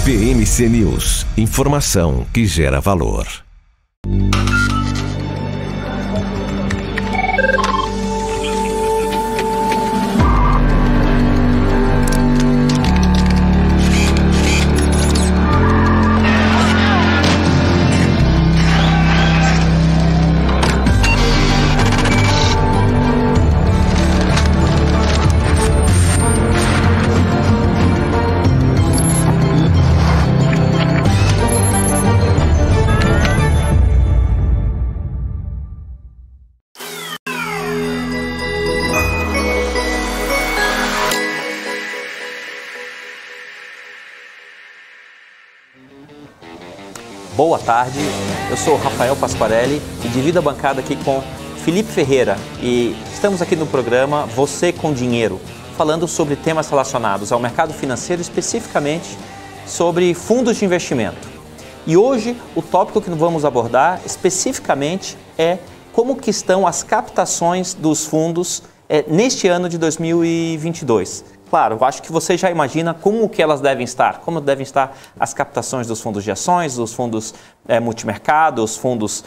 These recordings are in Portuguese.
PNC News. Informação que gera valor. Boa tarde, eu sou Rafael Pasquarelli e divido a bancada aqui com Felipe Ferreira e estamos aqui no programa Você com Dinheiro, falando sobre temas relacionados ao mercado financeiro, especificamente sobre fundos de investimento. E hoje o tópico que vamos abordar especificamente é como que estão as captações dos fundos neste ano de 2022. Claro, eu acho que você já imagina como que elas devem estar, como devem estar as captações dos fundos de ações, dos fundos multimercado, os fundos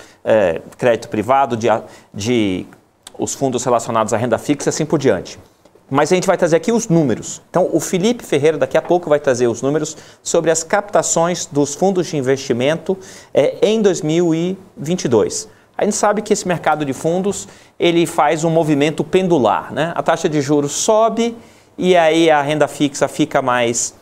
crédito privado, os fundos relacionados à renda fixa e assim por diante. Mas a gente vai trazer aqui os números. Então, o Felipe Ferreira daqui a pouco vai trazer os números sobre as captações dos fundos de investimento em 2022. A gente sabe que esse mercado de fundos, ele faz um movimento pendular, né? A taxa de juros sobe e aí a renda fixa fica mais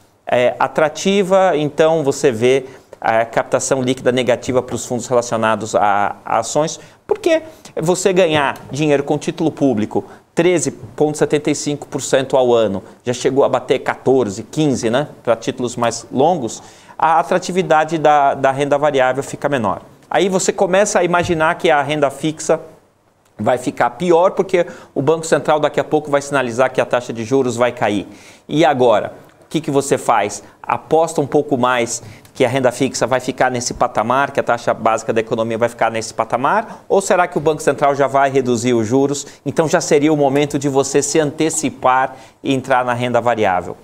atrativa, então você vê a captação líquida negativa para os fundos relacionados a ações, porque você ganhar dinheiro com título público 13,75% ao ano, já chegou a bater 14, 15, né, para títulos mais longos, a atratividade da renda variável fica menor. Aí você começa a imaginar que a renda fixa vai ficar pior porque o Banco Central daqui a pouco vai sinalizar que a taxa de juros vai cair. E agora, o que você faz? Aposta um pouco mais que a renda fixa vai ficar nesse patamar, que a taxa básica da economia vai ficar nesse patamar? Ou será que o Banco Central já vai reduzir os juros? Então já seria o momento de você se antecipar e entrar na renda variável.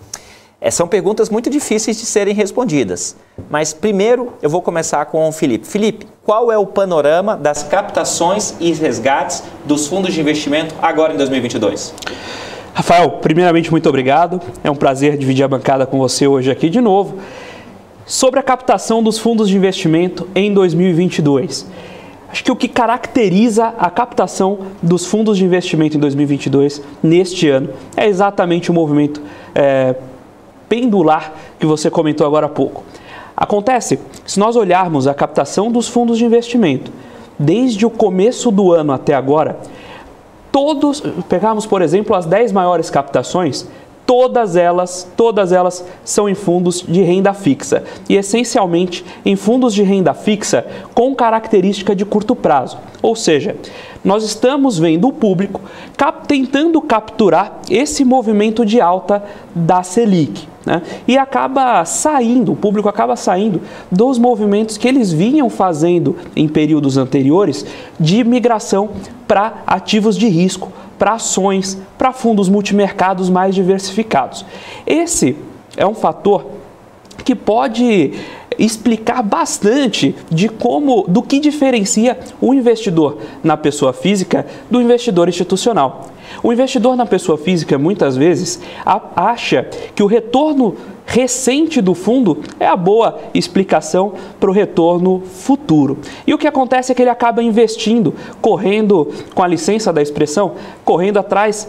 São perguntas muito difíceis de serem respondidas, mas primeiro eu vou começar com o Felipe. Felipe, qual é o panorama das captações e resgates dos fundos de investimento agora em 2022? Rafael, primeiramente muito obrigado, é um prazer dividir a bancada com você hoje aqui de novo. Sobre a captação dos fundos de investimento em 2022. Acho que o que caracteriza a captação dos fundos de investimento em 2022, neste ano, é exatamente o movimento pendular que você comentou agora há pouco. Acontece, se nós olharmos a captação dos fundos de investimento desde o começo do ano até agora, pegarmos, por exemplo, as 10 maiores captações, todas elas são em fundos de renda fixa e essencialmente em fundos de renda fixa com característica de curto prazo. Ou seja, nós estamos vendo o público tentando capturar esse movimento de alta da Selic, né? E o público acaba saindo dos movimentos que eles vinham fazendo em períodos anteriores de migração para ativos de risco, para ações, para fundos multimercados mais diversificados. Esse é um fator que pode explicar bastante do que diferencia o investidor na pessoa física do investidor institucional. O investidor na pessoa física muitas vezes acha que o retorno recente do fundo é a boa explicação para o retorno futuro. E o que acontece é que ele acaba investindo, correndo, com a licença da expressão, correndo atrás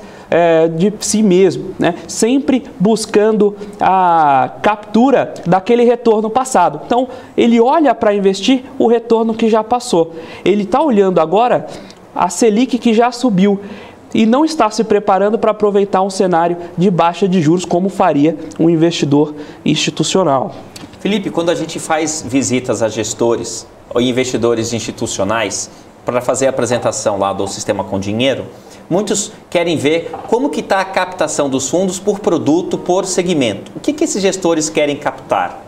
de si mesmo, né? Sempre buscando a captura daquele retorno passado. Então, ele olha para investir o retorno que já passou. Ele está olhando agora a Selic que já subiu e não está se preparando para aproveitar um cenário de baixa de juros como faria um investidor institucional. Felipe, quando a gente faz visitas a gestores ou investidores institucionais para fazer a apresentação lá do Sistema com Dinheiro, muitos querem ver como que está a captação dos fundos por produto, por segmento. O que esses gestores querem capturar?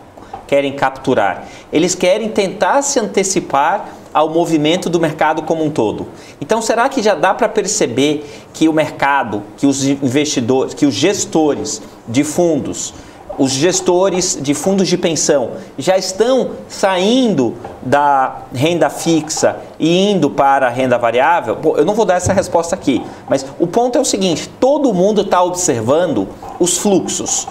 Eles querem tentar se antecipar ao movimento do mercado como um todo. Então, será que já dá para perceber que o mercado, que os investidores, que os gestores de fundos os gestores de fundos de pensão já estão saindo da renda fixa e indo para a renda variável? Bom, eu não vou dar essa resposta aqui, mas o ponto é o seguinte: todo mundo está observando os fluxos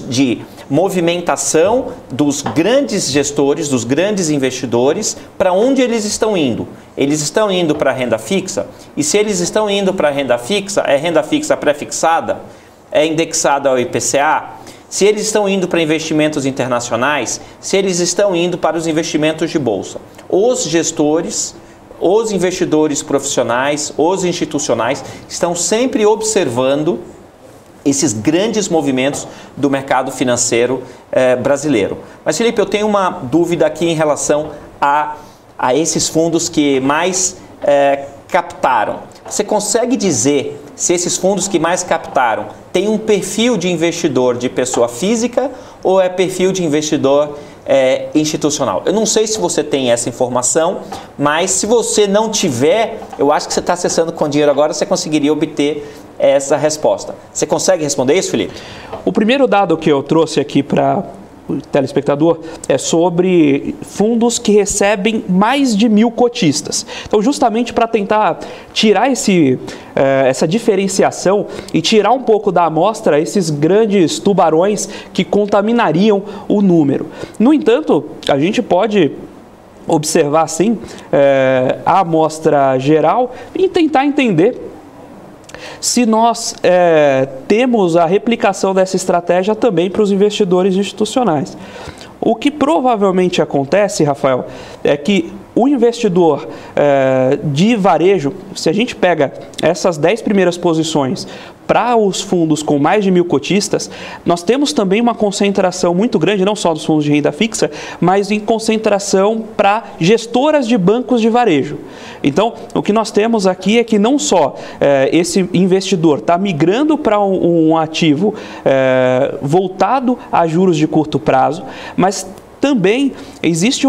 de movimentação dos grandes gestores, dos grandes investidores, para onde eles estão indo. Eles estão indo para a renda fixa, e se eles estão indo para a renda fixa, é renda fixa pré-fixada, é indexada ao IPCA, se eles estão indo para investimentos internacionais, se eles estão indo para os investimentos de bolsa. Os gestores, os investidores profissionais, os institucionais estão sempre observando esses grandes movimentos do mercado financeiro brasileiro. Mas, Felipe, eu tenho uma dúvida aqui em relação a esses fundos que mais captaram. Você consegue dizer se esses fundos que mais captaram têm um perfil de investidor de pessoa física ou é perfil de investidor institucional? Eu não sei se você tem essa informação, mas se você não tiver, eu acho que você está acessando com dinheiro agora, você conseguiria obter essa resposta. Você consegue responder isso, Felipe? O primeiro dado que eu trouxe aqui para o telespectador é sobre fundos que recebem mais de 1.000 cotistas. Então, justamente para tentar tirar essa diferenciação e tirar um pouco da amostra esses grandes tubarões que contaminariam o número. No entanto, a gente pode observar, sim, a amostra geral e tentar entender se nós temos a replicação dessa estratégia também para os investidores institucionais. O que provavelmente acontece, Rafael, é que o investidor de varejo, se a gente pega essas 10 primeiras posições para os fundos com mais de 1.000 cotistas, nós temos também uma concentração muito grande, não só dos fundos de renda fixa, mas em concentração para gestoras de bancos de varejo. Então, o que nós temos aqui é que não só esse investidor está migrando para um ativo voltado a juros de curto prazo, mas também existe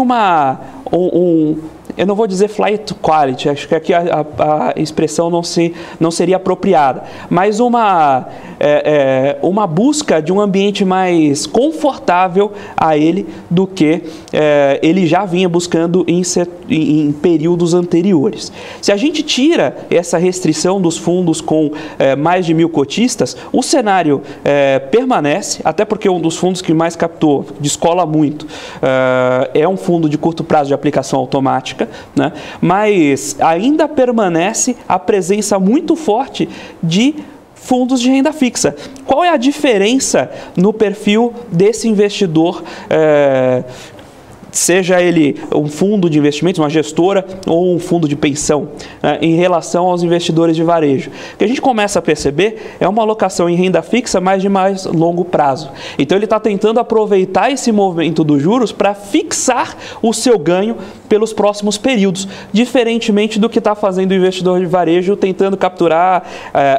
eu não vou dizer flight to quality, acho que aqui a expressão não seria apropriada, mas uma busca de um ambiente mais confortável a ele do que ele já vinha buscando em períodos anteriores. Se a gente tira essa restrição dos fundos com mais de 1.000 cotistas, o cenário permanece, até porque um dos fundos que mais captou, descola muito, é um fundo de curto prazo de aplicação automática, né? Mas ainda permanece a presença muito forte de fundos de renda fixa. Qual é a diferença no perfil desse investidor, seja ele um fundo de investimentos, uma gestora ou um fundo de pensão, em relação aos investidores de varejo? O que a gente começa a perceber é uma alocação em renda fixa, mas de mais longo prazo. Então ele está tentando aproveitar esse movimento dos juros para fixar o seu ganho pelos próximos períodos, diferentemente do que está fazendo o investidor de varejo tentando capturar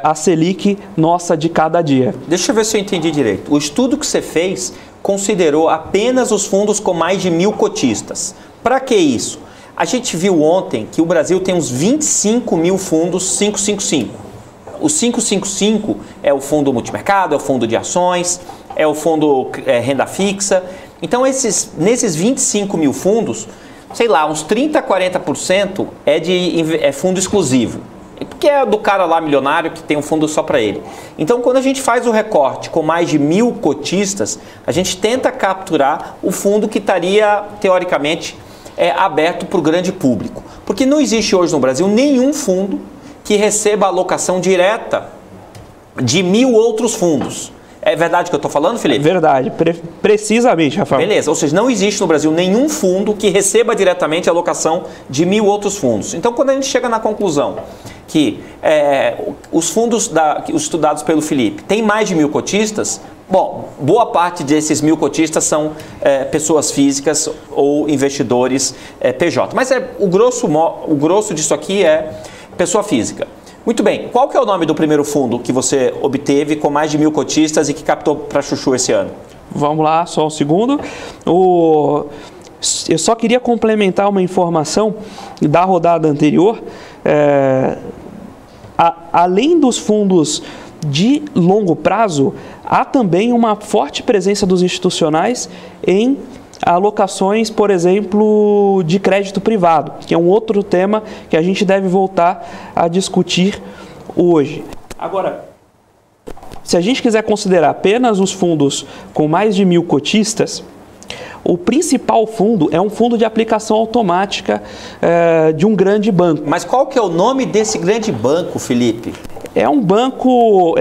a Selic nossa de cada dia. Deixa eu ver se eu entendi direito. O estudo que você fez considerou apenas os fundos com mais de 1.000 cotistas. Para que isso? A gente viu ontem que o Brasil tem uns 25 mil fundos 555. O 555 é o fundo multimercado, é o fundo de ações, é o fundo renda fixa. Então, nesses 25 mil fundos, sei lá, uns 30% a 40% é fundo exclusivo. Porque é do cara lá milionário que tem um fundo só para ele. Então, quando a gente faz o recorte com mais de 1.000 cotistas, a gente tenta capturar o fundo que estaria, teoricamente, aberto para o grande público. Porque não existe hoje no Brasil nenhum fundo que receba alocação direta de 1.000 outros fundos. É verdade o que eu estou falando, Felipe? Verdade, precisamente, Rafael. Beleza, ou seja, não existe no Brasil nenhum fundo que receba diretamente a alocação de 1.000 outros fundos. Então, quando a gente chega na conclusão que os fundos estudados pelo Felipe têm mais de 1.000 cotistas, bom, boa parte desses 1.000 cotistas são pessoas físicas ou investidores PJ. Mas o grosso disso aqui é pessoa física. Muito bem, qual que é o nome do primeiro fundo que você obteve com mais de 1.000 cotistas e que captou para chuchu esse ano? Vamos lá, só um segundo. Eu só queria complementar uma informação da rodada anterior. Além dos fundos de longo prazo, há também uma forte presença dos institucionais em alocações, por exemplo, de crédito privado, que é um outro tema que a gente deve voltar a discutir hoje. Agora, se a gente quiser considerar apenas os fundos com mais de 1.000 cotistas, o principal fundo é um fundo de aplicação automática de um grande banco. Mas qual que é o nome desse grande banco, Felipe? É um banco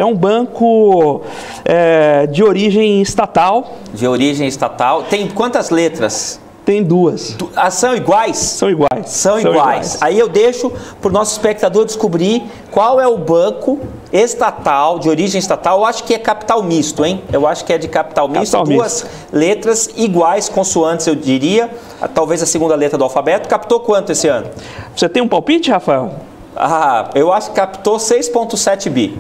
de origem estatal. De origem estatal. Tem quantas letras? Tem 2. São iguais? São iguais. São iguais. Aí eu deixo para o nosso espectador descobrir qual é o banco estatal, de origem estatal. Eu acho que é capital misto, hein? Eu acho que é de capital misto. Duas letras iguais, consoantes, eu diria. Talvez a segunda letra do alfabeto. Captou quanto esse ano? Você tem um palpite, Rafael? Eu acho que captou 6,7 bi.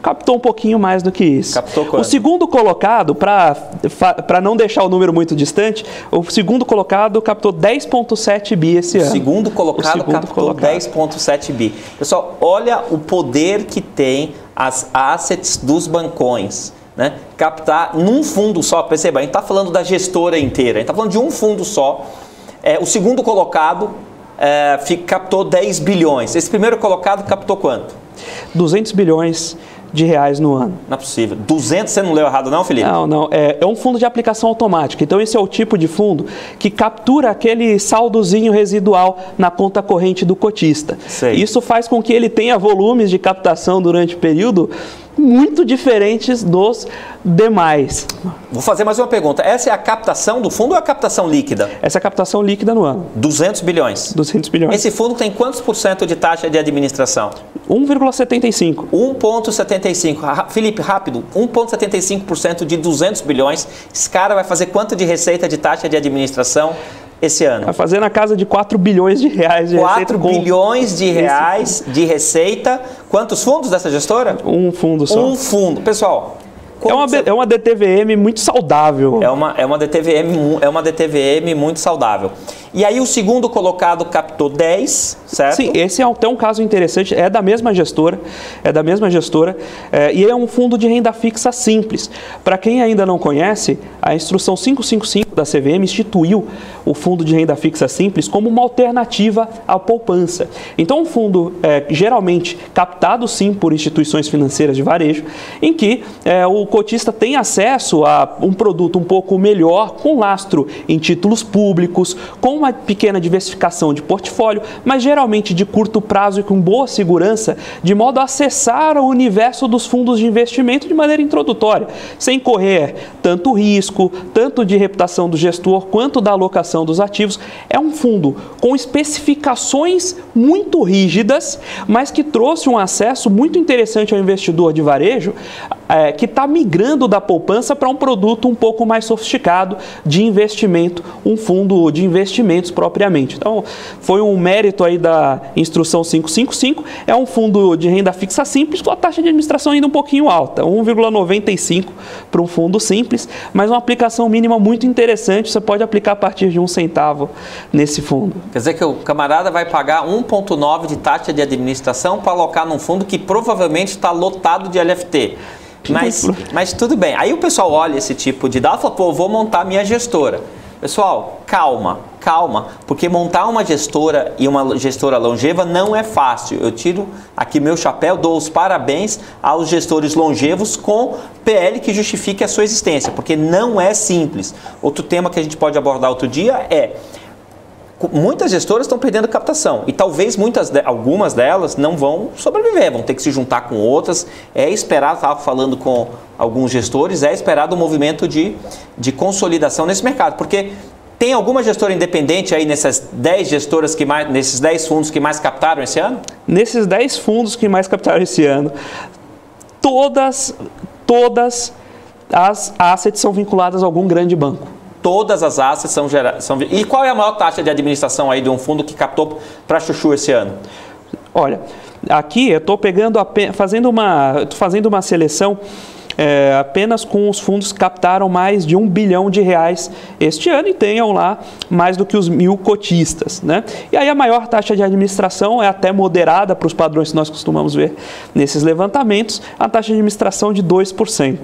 Captou um pouquinho mais do que isso. Captou quanto? O segundo colocado, para não deixar o número muito distante, o segundo colocado captou 10,7 bi esse ano. O segundo colocado captou 10,7 bi. Pessoal, olha o poder que tem as assets dos bancões, né? Captar num fundo só, perceba, a gente está falando da gestora inteira, a gente está falando de um fundo só. O segundo colocado captou 10 bilhões. Esse primeiro colocado captou quanto? 200 bilhões de reais no ano. Não é possível. 200, você não leu errado não, Felipe? Não. É um fundo de aplicação automática. Então esse é o tipo de fundo que captura aquele saldozinho residual na conta corrente do cotista. Sei. Isso faz com que ele tenha volumes de captação durante o período muito diferentes dos demais. Vou fazer mais uma pergunta. Essa é a captação do fundo ou é a captação líquida? Essa é a captação líquida no ano. 200 bilhões? 200 bilhões. Esse fundo tem quantos por cento de taxa de administração? 1,75. 1,75. Felipe, rápido. 1,75% de 200 bilhões. Esse cara vai fazer quanto de receita de taxa de administração esse ano? Vai fazer na casa de 4 bilhões de reais de 4 bilhões de reais de receita. Quantos fundos dessa gestora? Um fundo só. Um fundo. Pessoal, é uma DTVM muito saudável. É uma DTVM muito saudável. E aí o segundo colocado captou 10, certo? Sim, esse é até um caso interessante, é da mesma gestora, e é um fundo de renda fixa simples. Para quem ainda não conhece, a instrução 555 da CVM instituiu o fundo de renda fixa simples como uma alternativa à poupança. Então, um fundo geralmente captado sim por instituições financeiras de varejo, em que o cotista tem acesso a um produto um pouco melhor, com lastro em títulos públicos, com uma pequena diversificação de portfólio, mas geralmente de curto prazo e com boa segurança, de modo a acessar o universo dos fundos de investimento de maneira introdutória, sem correr tanto risco, tanto de reputação do gestor, quanto da alocação dos ativos. É um fundo com especificações muito rígidas, mas que trouxe um acesso muito interessante ao investidor de varejo, que está migrando da poupança para um produto um pouco mais sofisticado de investimento, um fundo de investimentos propriamente. Então, foi um mérito aí da instrução 555, é um fundo de renda fixa simples, com a taxa de administração ainda um pouquinho alta, 1,95 para um fundo simples, mas uma aplicação mínima muito interessante, você pode aplicar a partir de 1 centavo nesse fundo. Quer dizer que o camarada vai pagar 1,9 de taxa de administração para alocar num fundo que provavelmente está lotado de LFT. Mas tudo bem. Aí o pessoal olha esse tipo de dado e fala, pô, vou montar minha gestora. Pessoal, calma, porque montar uma gestora e uma gestora longeva não é fácil. Eu tiro aqui meu chapéu, dou os parabéns aos gestores longevos com PL que justifique a sua existência, porque não é simples. Outro tema que a gente pode abordar outro dia é: muitas gestoras estão perdendo captação e talvez algumas delas não vão sobreviver, vão ter que se juntar com outras. É esperado, estava falando com alguns gestores, é esperado um movimento de consolidação nesse mercado, porque tem alguma gestora independente aí nessas 10 gestoras nesses 10 fundos que mais captaram esse ano? Nesses 10 fundos que mais captaram esse ano, todas as assets são vinculadas a algum grande banco. Todas as assets são. E qual é a maior taxa de administração aí de um fundo que captou para Chuchu esse ano? Olha, aqui eu estou fazendo uma seleção apenas com os fundos que captaram mais de R$1 bilhão este ano e tenham lá mais do que os 1.000 cotistas, né? E aí a maior taxa de administração é até moderada para os padrões que nós costumamos ver nesses levantamentos, a taxa de administração de 2%.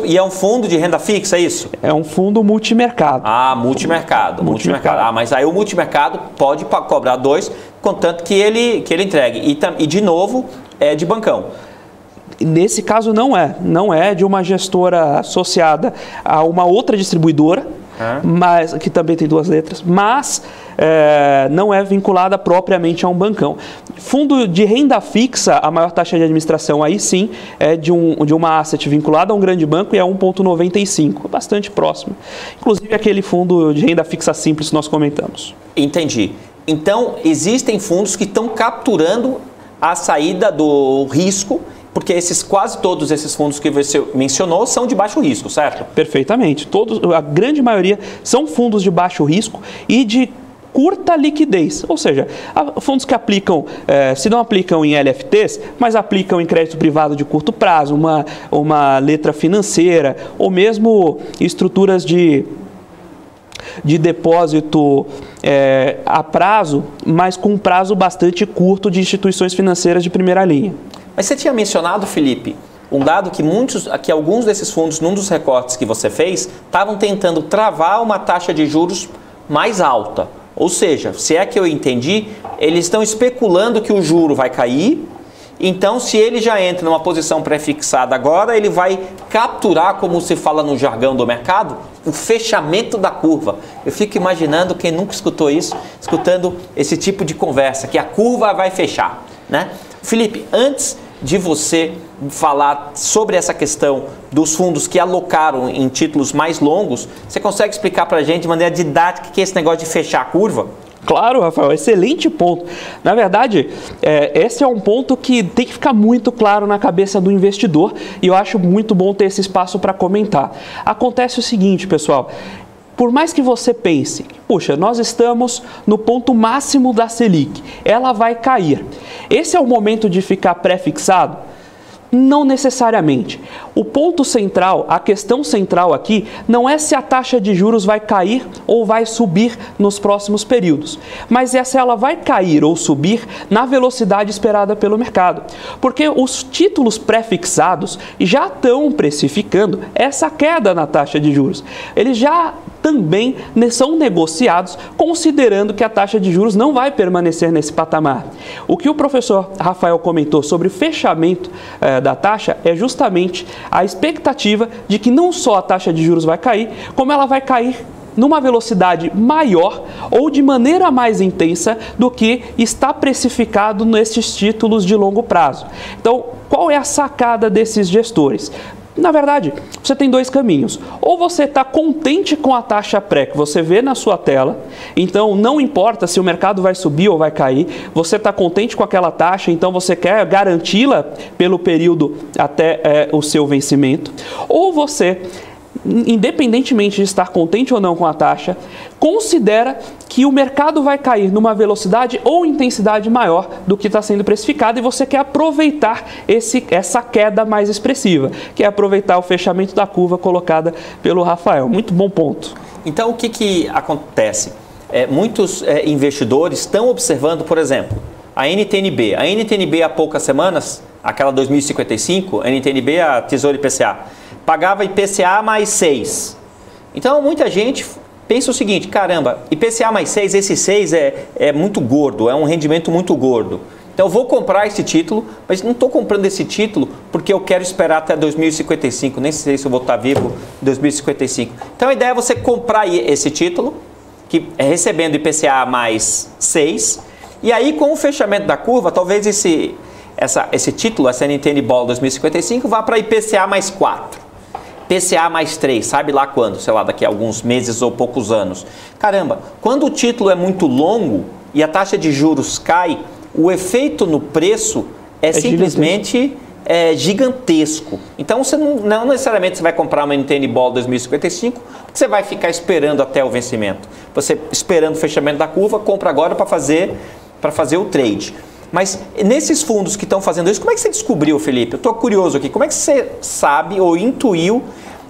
E é um fundo de renda fixa, é isso? É um fundo multimercado. Ah, multimercado. Ah, mas aí o multimercado pode cobrar 2%, contanto que ele entregue. E de novo, é de bancão. Nesse caso não é de uma gestora associada a uma outra distribuidora, mas, que também tem 2 letras, mas não é vinculada propriamente a um bancão. Fundo de renda fixa, a maior taxa de administração aí sim é de uma asset vinculada a um grande banco e é 1,95, bastante próximo. Inclusive aquele fundo de renda fixa simples que nós comentamos. Entendi. Então, existem fundos que estão capturando a saída do risco, porque quase todos esses fundos que você mencionou são de baixo risco, certo? Perfeitamente. A grande maioria são fundos de baixo risco e de curta liquidez, ou seja, fundos que aplicam, se não aplicam em LFTs, mas aplicam em crédito privado de curto prazo, uma letra financeira, ou mesmo estruturas de depósito a prazo, mas com um prazo bastante curto de instituições financeiras de primeira linha. Mas você tinha mencionado, Felipe, um dado que alguns desses fundos, num dos recortes que você fez, estavam tentando travar uma taxa de juros mais alta. Ou seja, se é que eu entendi, eles estão especulando que o juro vai cair, então se ele já entra numa posição pré-fixada agora, ele vai capturar, como se fala no jargão do mercado, o fechamento da curva. Eu fico imaginando, quem nunca escutou isso, escutando esse tipo de conversa, que a curva vai fechar, né? Felipe, antes de você falar sobre essa questão dos fundos que alocaram em títulos mais longos, você consegue explicar para a gente de maneira didática o que é esse negócio de fechar a curva? Claro, Rafael, excelente ponto. Na verdade, esse é um ponto que tem que ficar muito claro na cabeça do investidor e eu acho muito bom ter esse espaço para comentar. Acontece o seguinte, pessoal. Por mais que você pense, puxa, nós estamos no ponto máximo da Selic, ela vai cair. Esse é o momento de ficar pré-fixado? Não necessariamente. O ponto central, a questão central aqui, não é se a taxa de juros vai cair ou vai subir nos próximos períodos, mas é se ela vai cair ou subir na velocidade esperada pelo mercado. Porque os títulos pré-fixados já estão precificando essa queda na taxa de juros. Eles já também são negociados considerando que a taxa de juros não vai permanecer nesse patamar. O que o professor Rafael comentou sobre o fechamento da taxa é justamente a expectativa de que não só a taxa de juros vai cair, como ela vai cair numa velocidade maior ou de maneira mais intensa do que está precificado nesses títulos de longo prazo. Então, qual é a sacada desses gestores? Na verdade, você tem 2 caminhos. Ou você está contente com a taxa pré que você vê na sua tela, então não importa se o mercado vai subir ou vai cair, você está contente com aquela taxa, então você quer garanti-la pelo período até o seu vencimento. Ou você, independentemente de estar contente ou não com a taxa, considera que o mercado vai cair numa velocidade ou intensidade maior do que está sendo precificado e você quer aproveitar essa queda mais expressiva, que é aproveitar o fechamento da curva colocada pelo Rafael. Muito bom ponto. Então, o que acontece? Muitos investidores estão observando, por exemplo, a NTNB. A NTNB há poucas semanas, aquela 2055, a NTNB, a Tesouro IPCA, pagava IPCA mais 6. Então, muita gente pensa o seguinte, caramba, IPCA mais 6, esse 6 é muito gordo, é um rendimento muito gordo. Então, eu vou comprar esse título, mas não estou comprando esse título porque eu quero esperar até 2055, nem sei se eu vou estar vivo em 2055. Então, a ideia é você comprar esse título, que é recebendo IPCA mais 6, e aí, com o fechamento da curva, talvez esse título, essa NTN Ball 2055, vá para IPCA mais 4. PCA mais 3, sabe lá quando? Sei lá, daqui a alguns meses ou poucos anos. Caramba, quando o título é muito longo e a taxa de juros cai, o efeito no preço é simplesmente gigantesco. Então, você não necessariamente você vai comprar uma NTN Ball 2055, porque você vai ficar esperando até o vencimento. Você esperando o fechamento da curva, compra agora para fazer o trade. Mas nesses fundos que estão fazendo isso, como é que você descobriu, Felipe? Eu estou curioso aqui. Como é que você sabe ou intuiu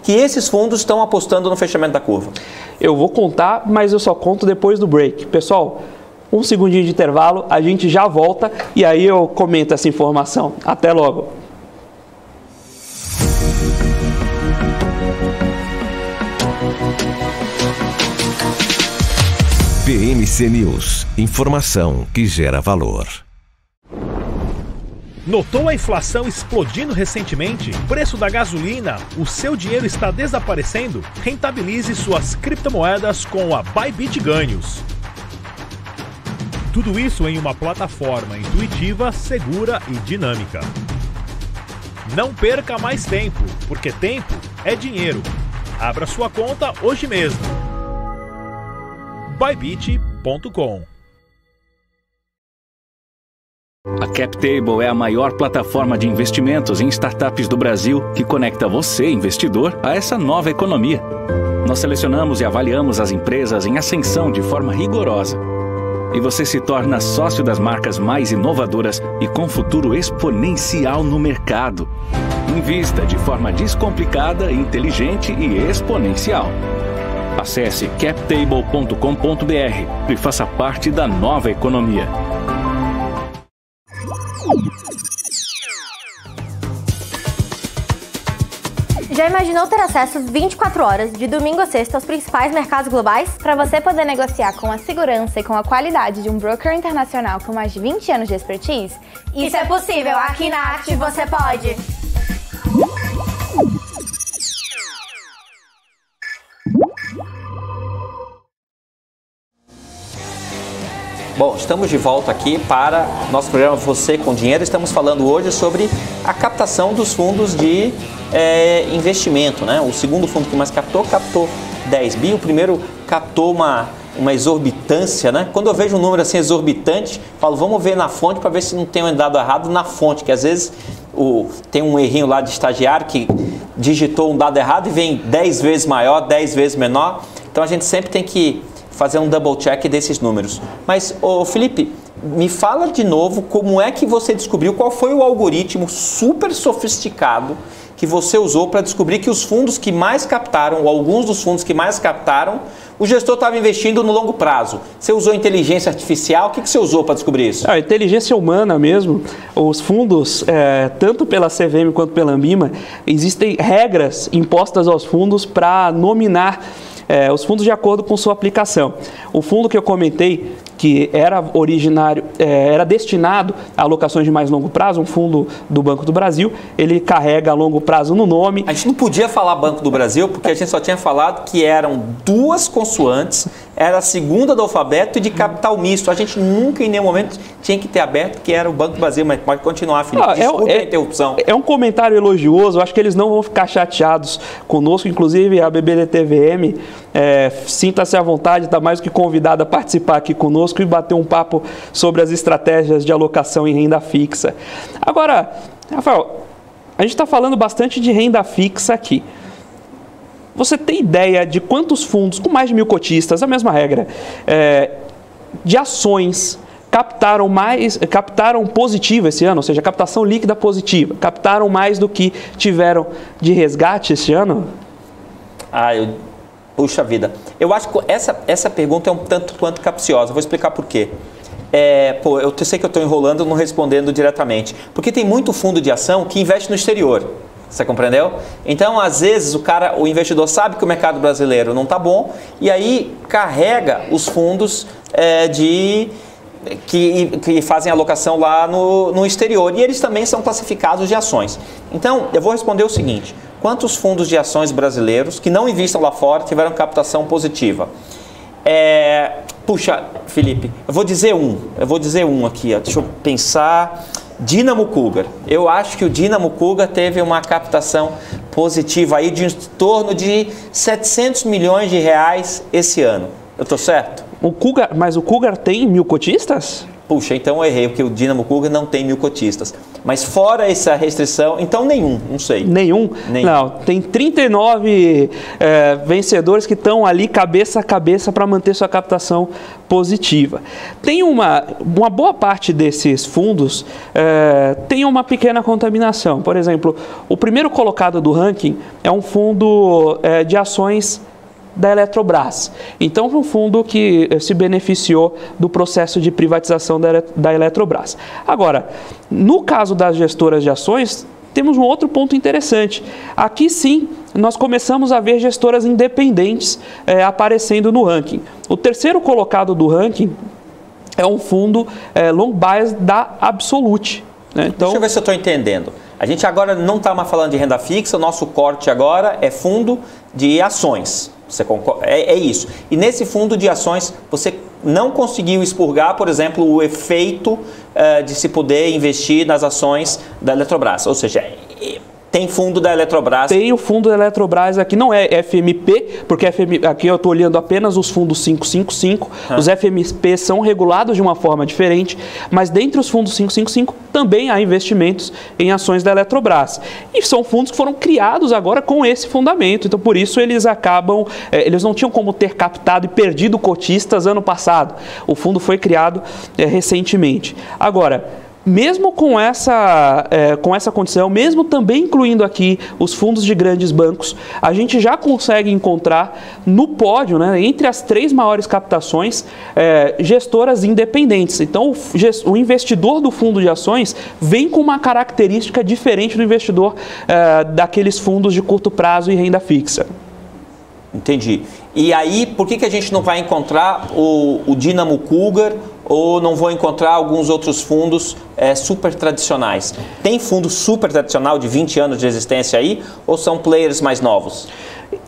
que esses fundos estão apostando no fechamento da curva? Eu vou contar, mas eu só conto depois do break. Pessoal, um segundinho de intervalo, a gente já volta e aí eu comento essa informação. Até logo. PMC News. Informação que gera valor. Notou a inflação explodindo recentemente? Preço da gasolina? O seu dinheiro está desaparecendo? Rentabilize suas criptomoedas com a Bybit Ganhos. Tudo isso em uma plataforma intuitiva, segura e dinâmica. Não perca mais tempo, porque tempo é dinheiro. Abra sua conta hoje mesmo. Bybit.com. A CapTable é a maior plataforma de investimentos em startups do Brasil que conecta você, investidor, a essa nova economia. Nós selecionamos e avaliamos as empresas em ascensão de forma rigorosa. E você se torna sócio das marcas mais inovadoras e com futuro exponencial no mercado. Invista de forma descomplicada, inteligente e exponencial. Acesse captable.com.br e faça parte da nova economia. Já imaginou ter acesso 24 horas, de domingo a sexta, aos principais mercados globais? Para você poder negociar com a segurança e com a qualidade de um broker internacional com mais de 20 anos de expertise? Isso é possível, aqui na Active você pode! Bom, estamos de volta aqui para nosso programa Você com Dinheiro. Estamos falando hoje sobre a captação dos fundos de investimento, né? O segundo fundo que mais captou 10 bi. O primeiro captou uma exorbitância, né? Quando eu vejo um número assim exorbitante, falo, vamos ver na fonte para ver se não tem um dado errado na fonte, que às vezes tem um errinho lá de estagiário que digitou um dado errado e vem 10 vezes maior, 10 vezes menor. Então a gente sempre tem que fazer um double check desses números. Mas, Felipe, me fala de novo como é que você descobriu, qual foi o algoritmo super sofisticado que você usou para descobrir que os fundos que mais captaram, ou alguns dos fundos que mais captaram, o gestor estava investindo no longo prazo. Você usou inteligência artificial? O que você usou para descobrir isso? A inteligência humana mesmo. Os fundos, tanto pela CVM quanto pela Ambima, existem regras impostas aos fundos para nominar os fundos de acordo com sua aplicação. O fundo que eu comentei, que era era destinado a alocações de mais longo prazo, um fundo do Banco do Brasil, ele carrega a longo prazo no nome. A gente não podia falar Banco do Brasil porque a gente só tinha falado que eram duas consoantes, era a segunda do alfabeto e de capital misto. A gente nunca em nenhum momento tinha que ter aberto que era o Banco do Brasil, mas pode continuar, Felipe. Desculpa a interrupção. É um comentário elogioso, acho que eles não vão ficar chateados conosco, inclusive a BBDTVM, sinta-se à vontade, está mais do que convidada a participar aqui conosco e bater um papo sobre as estratégias de alocação em renda fixa. Agora, Rafael, a gente está falando bastante de renda fixa aqui. Você tem ideia de quantos fundos, com mais de 1.000 cotistas, a mesma regra, de ações captaram positivo esse ano, ou seja, captação líquida positiva, captaram mais do que tiveram de resgate esse ano? Puxa vida. Eu acho que essa pergunta é um tanto quanto capciosa. Vou explicar por quê. Eu sei que eu estou enrolando, não respondendo diretamente. Porque tem muito fundo de ação que investe no exterior. Você compreendeu? Então, às vezes, o investidor sabe que o mercado brasileiro não está bom e aí carrega os fundos que fazem alocação lá no exterior. E eles também são classificados de ações. Então, eu vou responder o seguinte. Quantos fundos de ações brasileiros que não investem lá fora tiveram captação positiva? Puxa, Felipe, eu vou dizer um aqui. Deixa eu pensar. Dynamo Cougar. Eu acho que o Dynamo Cougar teve uma captação positiva aí de em torno de 700 milhões de reais esse ano. Eu estou certo? Mas o Cougar tem 1.000 cotistas? puxa, então eu errei, porque o Dynamo Cougar não tem 1000 cotistas. Mas fora essa restrição, então nenhum, não sei. Nenhum? Não, tem 39 vencedores que estão ali cabeça a cabeça para manter sua captação positiva. Tem uma boa parte desses fundos tem uma pequena contaminação. Por exemplo, o primeiro colocado do ranking é um fundo de ações da Eletrobras. Então, foi um fundo que se beneficiou do processo de privatização da Eletrobras. Agora, no caso das gestoras de ações, temos um outro ponto interessante. Aqui sim, nós começamos a ver gestoras independentes aparecendo no ranking. O terceiro colocado do ranking é um fundo long bias da Absolute. Né? Então, deixa eu ver se eu estou entendendo. A gente agora não está mais falando de renda fixa, o nosso corte agora é fundo de ações. Você concorda? É isso. E nesse fundo de ações, você não conseguiu expurgar, por exemplo, o efeito de se poder investir nas ações da Eletrobras. Ou seja, tem fundo da Eletrobras. Tem o fundo da Eletrobras aqui, não é FMP, porque aqui eu estou olhando apenas os fundos 555. Os FMP são regulados de uma forma diferente, mas dentre os fundos 555 também há investimentos em ações da Eletrobras. E são fundos que foram criados agora com esse fundamento, então por isso eles acabam, eles não tinham como ter captado e perdido cotistas ano passado. O fundo foi criado recentemente. Agora, mesmo com essa condição, mesmo também incluindo aqui os fundos de grandes bancos, a gente já consegue encontrar no pódio, né, entre as 3 maiores captações, gestoras independentes. Então, o investidor do fundo de ações vem com uma característica diferente do investidor daqueles fundos de curto prazo e renda fixa. Entendi. E aí, por que a gente não vai encontrar o Dynamo Cougar ou não vou encontrar alguns outros fundos super tradicionais? Tem fundo super tradicional de 20 anos de existência aí ou são players mais novos?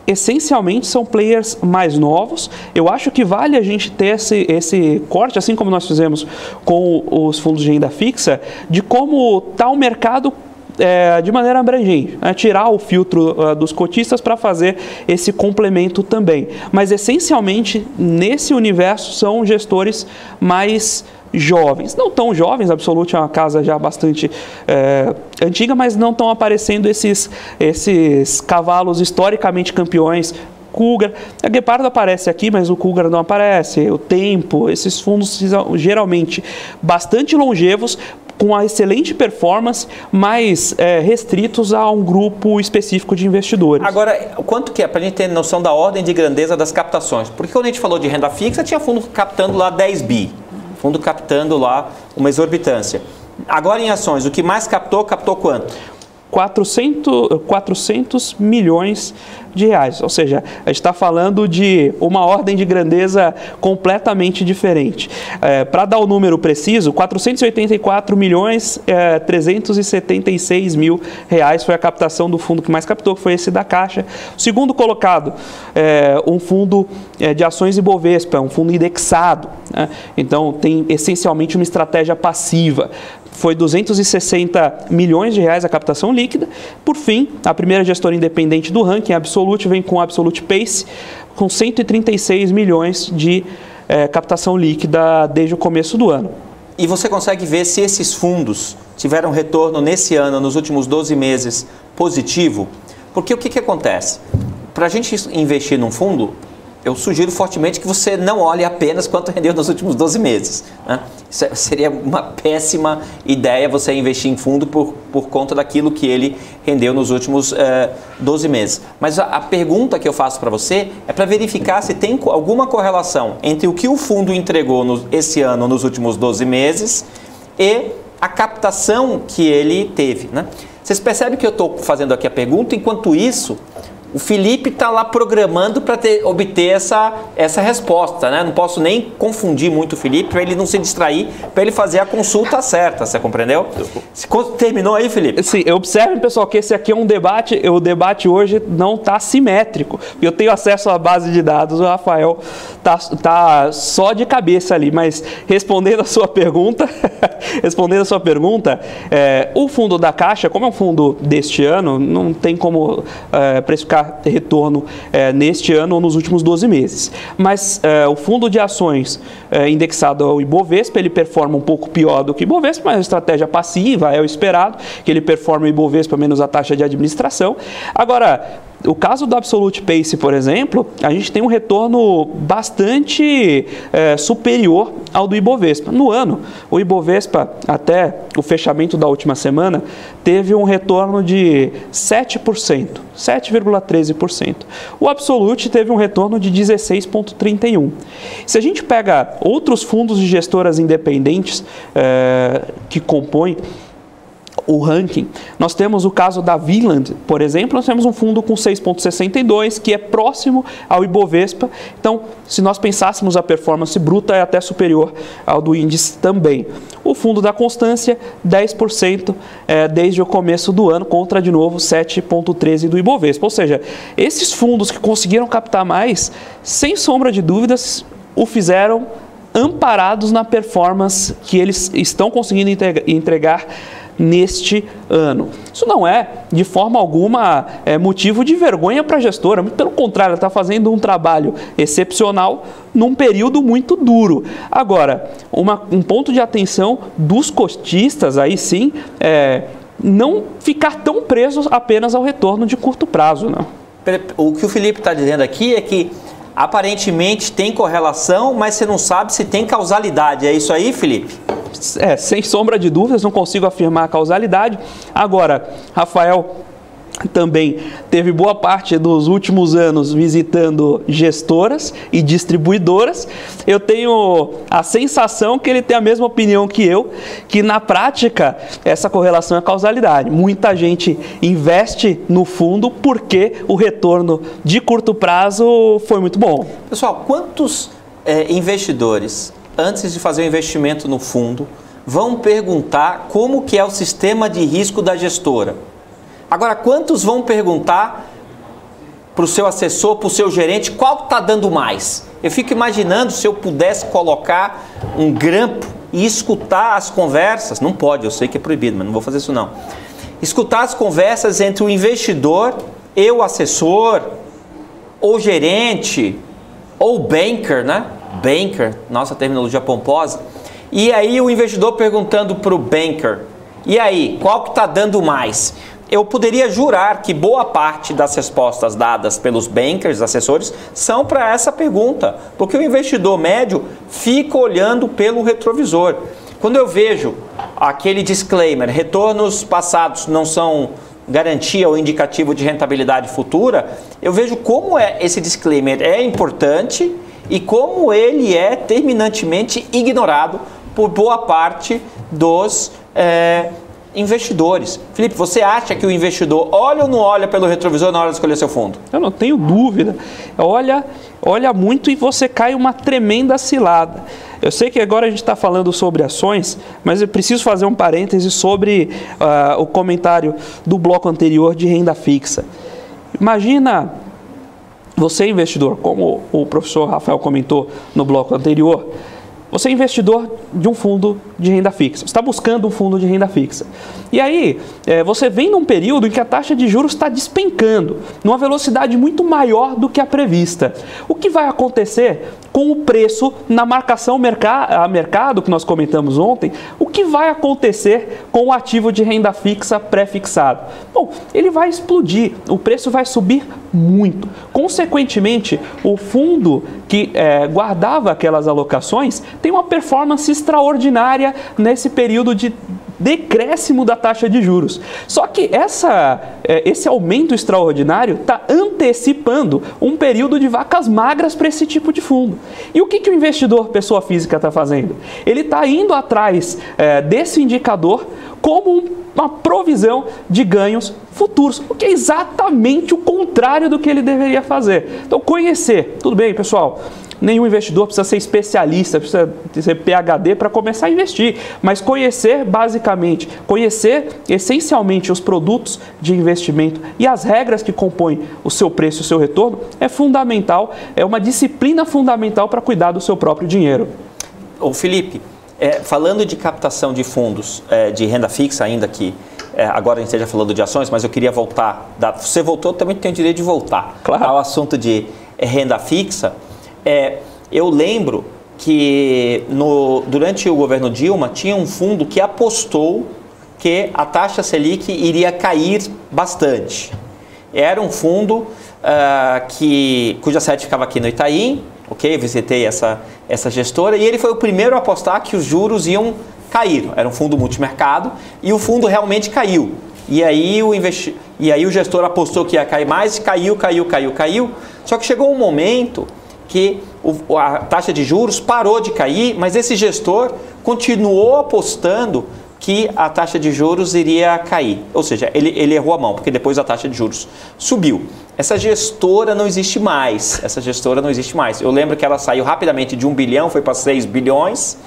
Essencialmente são players mais novos. Eu acho que vale a gente ter esse corte, assim como nós fizemos com os fundos de renda fixa, de como está o mercado de maneira abrangente, né? Tirar o filtro dos cotistas para fazer esse complemento também. Mas, essencialmente, nesse universo são gestores mais jovens. Não tão jovens, a Absolute é uma casa já bastante antiga, mas não estão aparecendo esses cavalos historicamente campeões. Cougar, a Guepardo aparece aqui, mas o Cougar não aparece, o Tempo, esses fundos são geralmente bastante longevos, com uma excelente performance, mas restritos a um grupo específico de investidores. Agora, quanto que é, para a gente ter noção da ordem de grandeza das captações? Porque quando a gente falou de renda fixa, tinha fundo captando lá 10 bi, fundo captando lá uma exorbitância. Agora em ações, o que mais captou quanto? 400 milhões de reais, ou seja, a gente está falando de uma ordem de grandeza completamente diferente. Para dar o número preciso, 484 milhões 376 mil reais foi a captação do fundo que mais captou, que foi esse da Caixa. O segundo colocado, um fundo de ações Ibovespa, um fundo indexado, né? Então tem essencialmente uma estratégia passiva. Foi 260 milhões de reais a captação líquida. Por fim, a primeira gestora independente do ranking, a Absolute, vem com a Absolute Pace, com 136 milhões de captação líquida desde o começo do ano. E você consegue ver se esses fundos tiveram retorno nesse ano, nos últimos 12 meses, positivo? Porque o que acontece? Para a gente investir num fundo, eu sugiro fortemente que você não olhe apenas quanto rendeu nos últimos 12 meses. Né? Seria uma péssima ideia você investir em fundo por conta daquilo que ele rendeu nos últimos 12 meses. Mas a pergunta que eu faço para você é para verificar se tem alguma correlação entre o que o fundo entregou esse ano, nos últimos 12 meses, e a captação que ele teve. Né? Vocês percebem que eu estou fazendo aqui a pergunta, enquanto isso, o Felipe está lá programando para obter essa resposta, né? Não posso nem confundir muito o Felipe para ele não se distrair, para ele fazer a consulta certa, você compreendeu? Terminou aí, Felipe? Sim, observem, pessoal, que esse aqui é um debate, o debate hoje não está simétrico. Eu tenho acesso à base de dados, o Rafael tá só de cabeça ali, mas respondendo a sua pergunta, o fundo da Caixa, como é um fundo deste ano, não tem como precificar buscar retorno neste ano ou nos últimos 12 meses. Mas o fundo de ações indexado ao Ibovespa, ele performa um pouco pior do que o Ibovespa, mas a estratégia passiva é o esperado, que ele performa o Ibovespa menos a taxa de administração. Agora, o caso do Absolute Pace, por exemplo, a gente tem um retorno bastante superior ao do Ibovespa. No ano, o Ibovespa, até o fechamento da última semana, teve um retorno de 7%, 7,13%. O Absolute teve um retorno de 16,31%. Se a gente pega outros fundos de gestoras independentes que compõem o ranking, nós temos o caso da Wieland, por exemplo, nós temos um fundo com 6,62, que é próximo ao Ibovespa. Então, se nós pensássemos a performance bruta, é até superior ao do índice também. O fundo da Constância, 10% desde o começo do ano, contra, de novo, 7,13% do Ibovespa. Ou seja, esses fundos que conseguiram captar mais, sem sombra de dúvidas, o fizeram amparados na performance que eles estão conseguindo entregar neste ano. Isso não é, de forma alguma, motivo de vergonha para a gestora. Pelo contrário, ela está fazendo um trabalho excepcional num período muito duro. Agora, um ponto de atenção dos cotistas, aí sim, não ficar tão presos apenas ao retorno de curto prazo. Não. O que o Felipe está dizendo aqui é que aparentemente tem correlação, mas você não sabe se tem causalidade. É isso aí, Felipe? Sem sombra de dúvidas, não consigo afirmar a causalidade. Agora, Rafael também teve boa parte dos últimos anos visitando gestoras e distribuidoras. Eu tenho a sensação que ele tem a mesma opinião que eu, que na prática essa correlação é causalidade. Muita gente investe no fundo porque o retorno de curto prazo foi muito bom. Pessoal, quantos investidores, antes de fazer o investimento no fundo, vão perguntar como que é o sistema de risco da gestora? Agora, quantos vão perguntar para o seu assessor, para o seu gerente, qual está dando mais? Eu fico imaginando se eu pudesse colocar um grampo e escutar as conversas. Não pode, eu sei que é proibido, mas não vou fazer isso não. Escutar as conversas entre o investidor e o assessor, ou gerente, ou banker, né? Banker, nossa terminologia pomposa. E aí o investidor perguntando para o banker, e aí, qual que está dando mais? Eu poderia jurar que boa parte das respostas dadas pelos bankers, assessores, são para essa pergunta, porque o investidor médio fica olhando pelo retrovisor. Quando eu vejo aquele disclaimer, retornos passados não são garantia ou indicativo de rentabilidade futura, eu vejo como esse disclaimer é importante e como ele é terminantemente ignorado por boa parte dos investidores. Felipe, você acha que o investidor olha ou não olha pelo retrovisor na hora de escolher seu fundo? Eu não tenho dúvida. Olha muito e você cai uma tremenda cilada. Eu sei que agora a gente está falando sobre ações, mas eu preciso fazer um parêntese sobre o comentário do bloco anterior de renda fixa. Imagina você, investidor, como o professor Rafael comentou no bloco anterior, você é investidor de um fundo de renda fixa, você está buscando um fundo de renda fixa. E aí, você vem num período em que a taxa de juros está despencando, numa velocidade muito maior do que a prevista. O que vai acontecer com o preço na marcação a mercado, que nós comentamos ontem? O que vai acontecer com o ativo de renda fixa pré-fixado? Bom, ele vai explodir, o preço vai subir muito. Consequentemente, o fundo que guardava aquelas alocações tem uma performance extraordinária nesse período de decréscimo da taxa de juros. Só que esse aumento extraordinário está antecipando um período de vacas magras para esse tipo de fundo. E o que o investidor, pessoa física, está fazendo? Ele está indo atrás desse indicador como uma provisão de ganhos futuros, o que é exatamente o contrário do que ele deveria fazer. Então, conhecer, tudo bem, pessoal, nenhum investidor precisa ser especialista, precisa ser PhD para começar a investir, mas conhecer essencialmente os produtos de investimento e as regras que compõem o seu preço e o seu retorno é fundamental, é uma disciplina fundamental para cuidar do seu próprio dinheiro. Ô Felipe, falando de captação de fundos de renda fixa ainda aqui, agora a gente esteja falando de ações, mas eu queria voltar. Você voltou, eu também tenho o direito de voltar ao assunto de renda fixa. Eu lembro que durante o governo Dilma tinha um fundo que apostou que a taxa Selic iria cair bastante. Era um fundo cuja sede ficava aqui no Itaim, visitei essa gestora, e ele foi o primeiro a apostar que os juros iam cair. Era um fundo multimercado e o fundo realmente caiu. E aí o gestor apostou que ia cair mais, caiu. Só que chegou um momento que a taxa de juros parou de cair, mas esse gestor continuou apostando que a taxa de juros iria cair. Ou seja, ele errou a mão, porque depois a taxa de juros subiu. Essa gestora não existe mais. Eu lembro que ela saiu rapidamente de 1 bilhão, foi para 6 bilhões,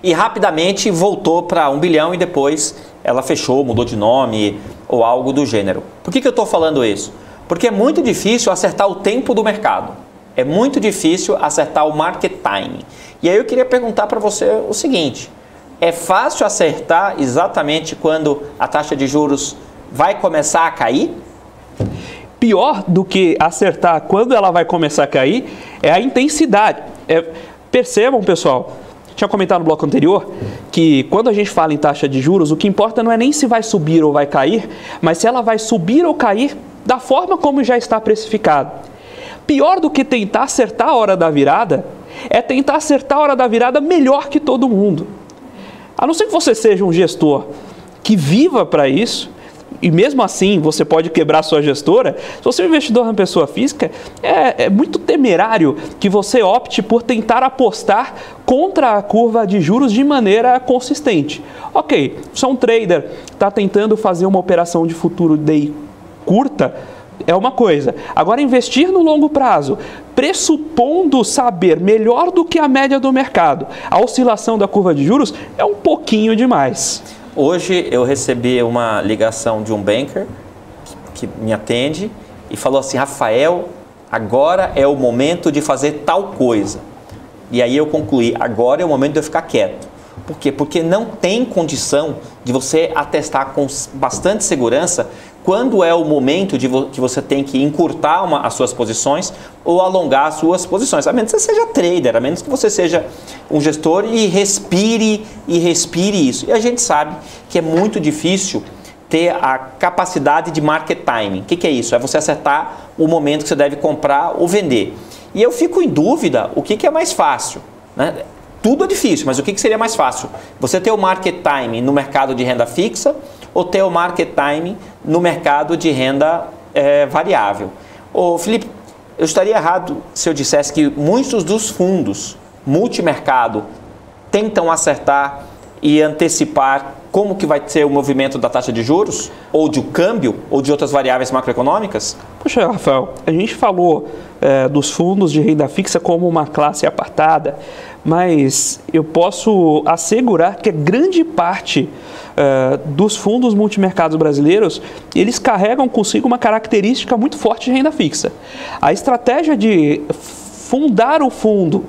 e rapidamente voltou para 1 bilhão e depois ela fechou, mudou de nome ou algo do gênero. Por que eu estou falando isso? Porque é muito difícil acertar o tempo do mercado. É muito difícil acertar o market timing. E aí eu queria perguntar para você o seguinte: é fácil acertar exatamente quando a taxa de juros vai começar a cair? Pior do que acertar quando ela vai começar a cair é a intensidade. Percebam, pessoal, tinha comentado no bloco anterior que quando a gente fala em taxa de juros, o que importa não é nem se vai subir ou vai cair, mas se ela vai subir ou cair da forma como já está precificado. Pior do que tentar acertar a hora da virada é tentar acertar a hora da virada melhor que todo mundo. A não ser que você seja um gestor que viva para isso, e mesmo assim você pode quebrar sua gestora. Se você é um investidor na pessoa física, é muito temerário que você opte por tentar apostar contra a curva de juros de maneira consistente. Ok, se é um trader, está tentando fazer uma operação de futuro day curta, é uma coisa. Agora, investir no longo prazo, pressupondo saber melhor do que a média do mercado a oscilação da curva de juros, é um pouquinho demais. Hoje eu recebi uma ligação de um banker que me atende e falou assim: Rafael, agora é o momento de fazer tal coisa. E aí eu concluí: agora é o momento de eu ficar quieto. Por quê? Porque não tem condição de você atestar com bastante segurança quando é o momento que você tem que encurtar as suas posições ou alongar as suas posições. A menos que você seja trader, a menos que você seja um gestor e respire isso. E a gente sabe que é muito difícil ter a capacidade de market timing. O que é isso? É você acertar o momento que você deve comprar ou vender. E eu fico em dúvida o que é mais fácil, né? Tudo é difícil, mas o que seria mais fácil? Você ter o market timing no mercado de renda fixa ou ter o market timing no mercado de renda variável? Ô, Felipe, eu estaria errado se eu dissesse que muitos dos fundos multimercado tentam acertar e antecipar como que vai ser o movimento da taxa de juros, ou de câmbio, ou de outras variáveis macroeconômicas? Poxa, Rafael, a gente falou dos fundos de renda fixa como uma classe apartada, mas eu posso assegurar que a grande parte dos fundos multimercados brasileiros, eles carregam consigo uma característica muito forte de renda fixa. A estratégia de fundar o fundo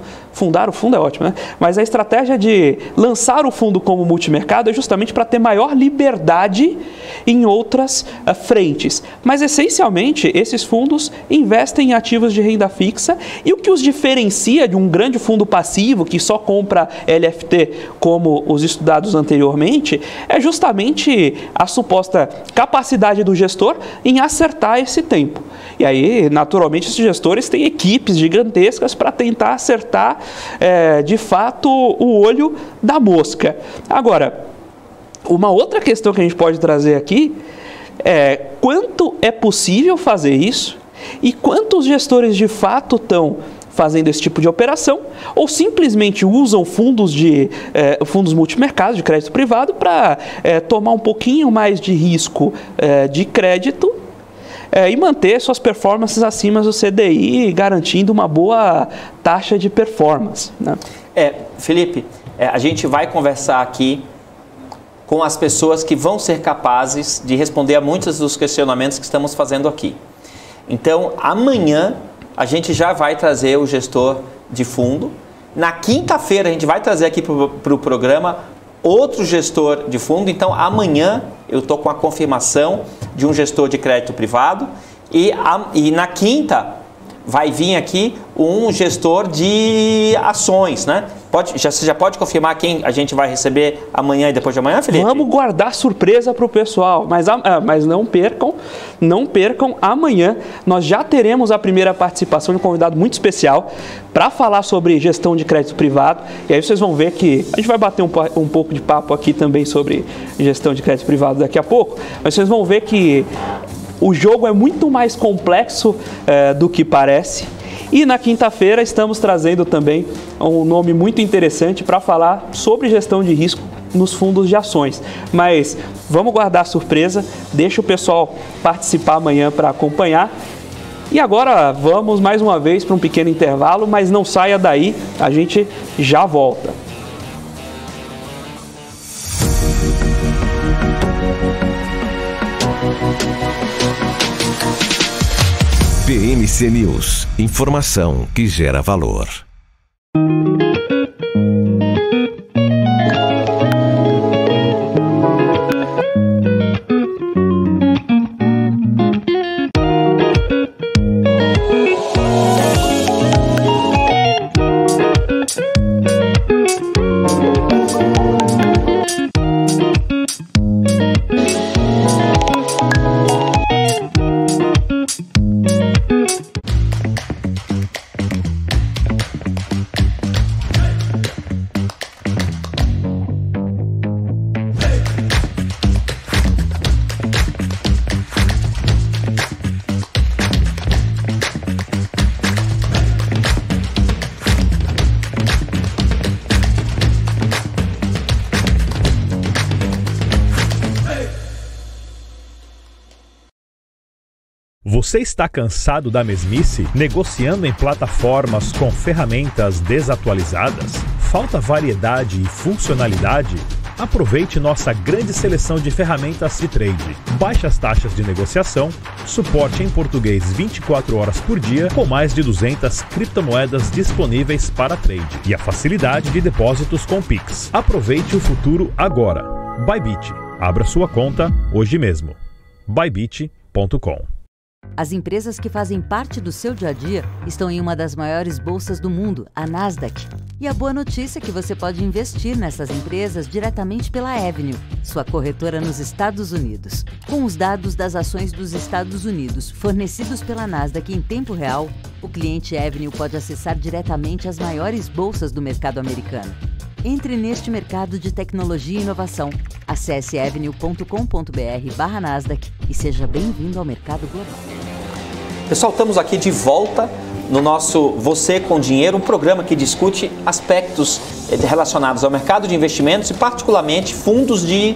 é ótimo, né? Mas a estratégia de lançar o fundo como multimercado é justamente para ter maior liberdade em outras frentes. Mas, essencialmente, esses fundos investem em ativos de renda fixa, e o que os diferencia de um grande fundo passivo que só compra LFT, como os estudados anteriormente, é justamente a suposta capacidade do gestor em acertar esse tempo. E aí, naturalmente, esses gestores têm equipes gigantescas para tentar acertar de fato o olho da mosca. Agora, uma outra questão que a gente pode trazer aqui é quanto é possível fazer isso e quantos gestores de fato estão fazendo esse tipo de operação, ou simplesmente usam fundos multimercados de crédito privado para tomar um pouquinho mais de risco de crédito e manter suas performances acima do CDI, garantindo uma boa taxa de performance, né? Felipe, a gente vai conversar aqui com as pessoas que vão ser capazes de responder a muitos dos questionamentos que estamos fazendo aqui. Então, amanhã a gente já vai trazer o gestor de fundo. Na quinta-feira a gente vai trazer aqui para o programa outro gestor de fundo. Então, amanhã eu estou com a confirmação de um gestor de crédito privado e na quinta vai vir aqui um gestor de ações, né? Você já pode confirmar quem a gente vai receber amanhã e depois de amanhã, Felipe? Vamos guardar surpresa para o pessoal, mas não percam, amanhã nós já teremos a primeira participação de um convidado muito especial para falar sobre gestão de crédito privado. E aí vocês vão ver que a gente vai bater um pouco de papo aqui também sobre gestão de crédito privado daqui a pouco, mas vocês vão ver que o jogo é muito mais complexo do que parece. E na quinta-feira estamos trazendo também um nome muito interessante para falar sobre gestão de risco nos fundos de ações. Mas vamos guardar a surpresa, deixa o pessoal participar amanhã para acompanhar. E agora vamos mais uma vez para um pequeno intervalo, mas não saia daí, a gente já volta. BMC News, informação que gera valor. Você está cansado da mesmice, negociando em plataformas com ferramentas desatualizadas? Falta variedade e funcionalidade? Aproveite nossa grande seleção de ferramentas de trade. Baixas taxas de negociação, suporte em português 24 horas por dia, com mais de 200 criptomoedas disponíveis para trade e a facilidade de depósitos com Pix. Aproveite o futuro agora. Bybit. Abra sua conta hoje mesmo. Bybit.com. As empresas que fazem parte do seu dia a dia estão em uma das maiores bolsas do mundo, a Nasdaq. E a boa notícia é que você pode investir nessas empresas diretamente pela Avenue, sua corretora nos Estados Unidos. Com os dados das ações dos Estados Unidos fornecidos pela Nasdaq em tempo real, o cliente Avenue pode acessar diretamente as maiores bolsas do mercado americano. Entre neste mercado de tecnologia e inovação. Acesse avenue.com.br/Nasdaq e seja bem-vindo ao mercado global. Pessoal, estamos aqui de volta no nosso Você com Dinheiro, um programa que discute aspectos relacionados ao mercado de investimentos e particularmente fundos de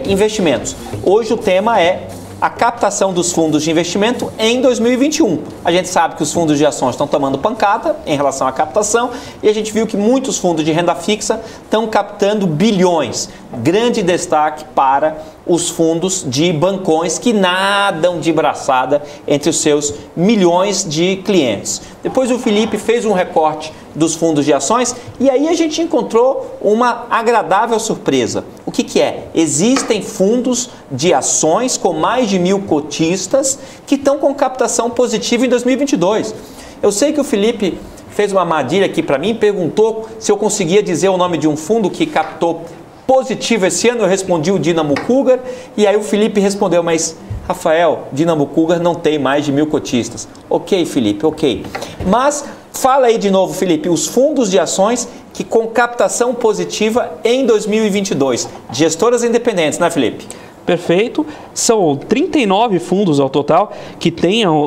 investimentos. Hoje o tema é a captação dos fundos de investimento em 2021. A gente sabe que os fundos de ações estão tomando pancada em relação à captação e a gente viu que muitos fundos de renda fixa estão captando bilhões. Grande destaque para os fundos de bancões que nadam de braçada entre os seus milhões de clientes. Depois o Felipe fez um recorte dos fundos de ações e aí a gente encontrou uma agradável surpresa. O que é? Existem fundos de ações com mais de 1.000 cotistas que estão com captação positiva em 2022. Eu sei que o Felipe fez uma armadilha aqui para mim, perguntou se eu conseguia dizer o nome de um fundo que captou positivo esse ano. Eu respondi o Dinamo Cougar e aí o Felipe respondeu, mas Rafael, Dinamo Cougar não tem mais de 1.000 cotistas. Ok, Felipe, ok. Mas fala aí de novo, Felipe, os fundos de ações que com captação positiva em 2022. Gestoras independentes, né, Felipe? Perfeito. São 39 fundos ao total que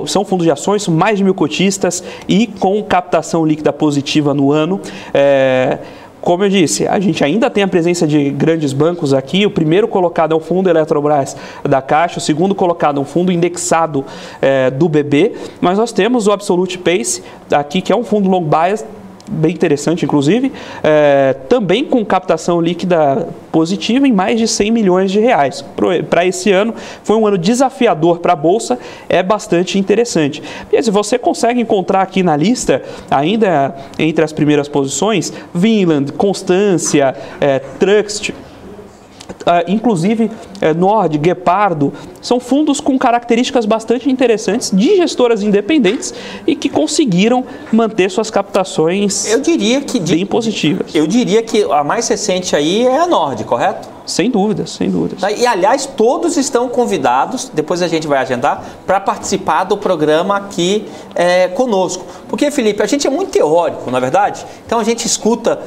são fundos de ações, mais de 1.000 cotistas e com captação líquida positiva no ano. Como eu disse, a gente ainda tem a presença de grandes bancos aqui. O primeiro colocado é o fundo Eletrobras da Caixa, o segundo colocado é um fundo indexado do BB, mas nós temos o Absolute Pace aqui, que é um fundo long bias, bem interessante, inclusive, também com captação líquida positiva em mais de 100 milhões de reais. Para esse ano, foi um ano desafiador para a Bolsa, é bastante interessante. E se você consegue encontrar aqui na lista, ainda entre as primeiras posições, Vinland, Constância, Truxt, inclusive Nord, Guepardo, são fundos com características bastante interessantes de gestoras independentes e que conseguiram manter suas captações bem positivas. Eu diria que a mais recente aí é a Nord, correto? Sem dúvidas, sem dúvidas. E, aliás, todos estão convidados, depois a gente vai agendar, para participar do programa aqui conosco. Porque, Felipe, a gente é muito teórico, na verdade? Então a gente escuta,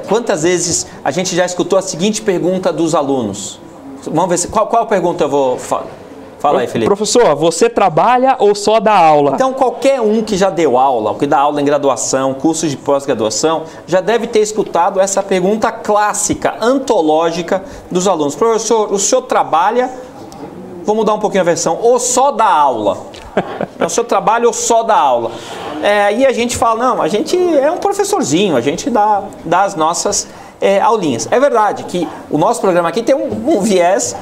quantas vezes a gente já escutou a seguinte pergunta dos alunos? Vamos ver qual pergunta eu vou falar. Fala aí, Felipe. Professor, você trabalha ou só dá aula? Então, qualquer um que já deu aula, que dá aula em graduação, cursos de pós-graduação, já deve ter escutado essa pergunta clássica, antológica dos alunos. Professor, o senhor trabalha, vou mudar um pouquinho a versão, ou só dá aula? O senhor trabalha ou só dá aula? E a gente fala, não, a gente é um professorzinho, a gente dá as nossas aulinhas. É verdade que o nosso programa aqui tem um viés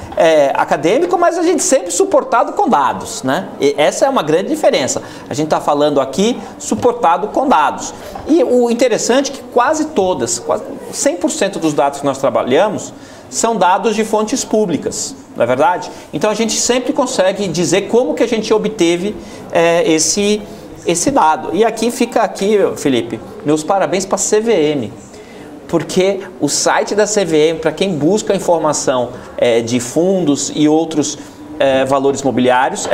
acadêmico, mas a gente sempre suportado com dados, né? E essa é uma grande diferença. A gente está falando aqui suportado com dados. E o interessante é que quase 100% dos dados que nós trabalhamos são dados de fontes públicas, não é verdade? Então a gente sempre consegue dizer como que a gente obteve esse dado. E aqui fica Felipe, meus parabéns para a CVM. Porque o site da CVM, para quem busca informação de fundos e outros valores imobiliários,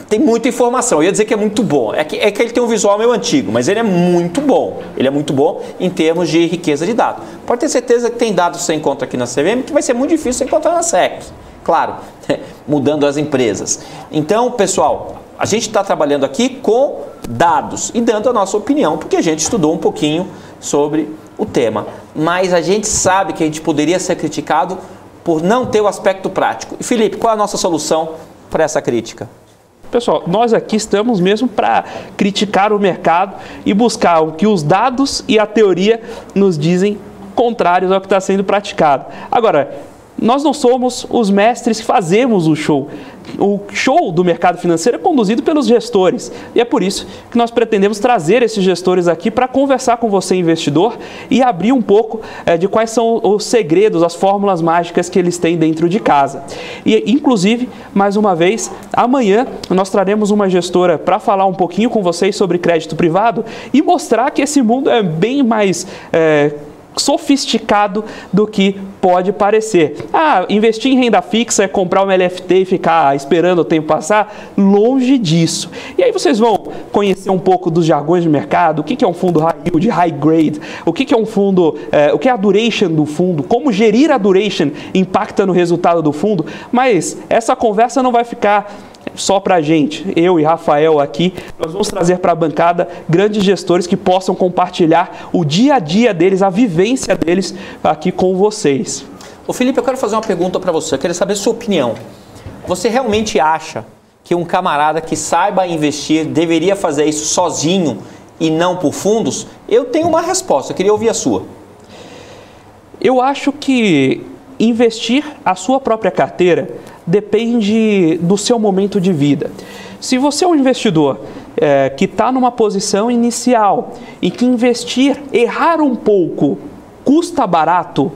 tem muita informação. Eu ia dizer que é muito bom. É que ele tem um visual meio antigo, mas ele é muito bom. Ele é muito bom em termos de riqueza de dados. Pode ter certeza que tem dados que você encontra aqui na CVM que vai ser muito difícil você encontrar na SEC. Claro, mudando as empresas. Então, pessoal, a gente está trabalhando aqui com dados e dando a nossa opinião, porque a gente estudou um pouquinho sobre o tema, mas a gente sabe que a gente poderia ser criticado por não ter o aspecto prático. E Felipe, qual é a nossa solução para essa crítica? Pessoal, nós aqui estamos mesmo para criticar o mercado e buscar o que os dados e a teoria nos dizem contrários ao que está sendo praticado. Agora, nós não somos os mestres que fazemos o show. O show do mercado financeiro é conduzido pelos gestores. E é por isso que nós pretendemos trazer esses gestores aqui para conversar com você, investidor, e abrir um pouco de quais são os segredos, as fórmulas mágicas que eles têm dentro de casa. E, inclusive, mais uma vez, amanhã nós traremos uma gestora para falar um pouquinho com vocês sobre crédito privado e mostrar que esse mundo é bem mais sofisticado do que pode parecer. Investir em renda fixa é comprar uma LFT e ficar esperando o tempo passar? Longe disso. E aí vocês vão conhecer um pouco dos jargões de mercado, o que é um fundo high yield, high grade, o que é um fundo, o que é a duration do fundo, como gerir a duration impacta no resultado do fundo, mas essa conversa não vai ficar só para a gente, eu e Rafael aqui, nós vamos trazer para a bancada grandes gestores que possam compartilhar o dia a dia deles, a vivência deles aqui com vocês. Ô Felipe, eu quero fazer uma pergunta para você, eu quero saber a sua opinião. Você realmente acha que um camarada que saiba investir deveria fazer isso sozinho e não por fundos? Eu tenho uma resposta, eu queria ouvir a sua. Eu acho que investir a sua própria carteira depende do seu momento de vida. Se você é um investidor que está numa posição inicial e que investir, errar um pouco, custa barato,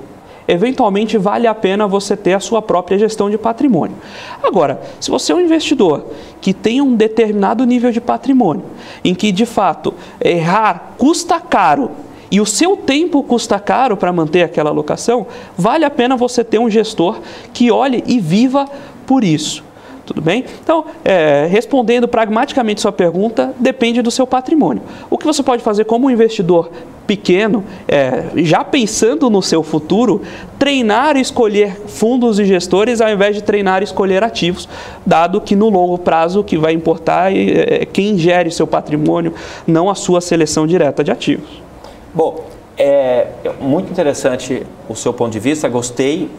eventualmente vale a pena você ter a sua própria gestão de patrimônio. Agora, se você é um investidor que tem um determinado nível de patrimônio, em que de fato errar custa caro, e o seu tempo custa caro para manter aquela alocação, vale a pena você ter um gestor que olhe e viva por isso. Tudo bem? Então, respondendo pragmaticamente sua pergunta, depende do seu patrimônio. O que você pode fazer como um investidor pequeno, já pensando no seu futuro, treinar e escolher fundos e gestores ao invés de treinar e escolher ativos, dado que no longo prazo o que vai importar é quem gere seu patrimônio, não a sua seleção direta de ativos. Bom, é muito interessante o seu ponto de vista, gostei,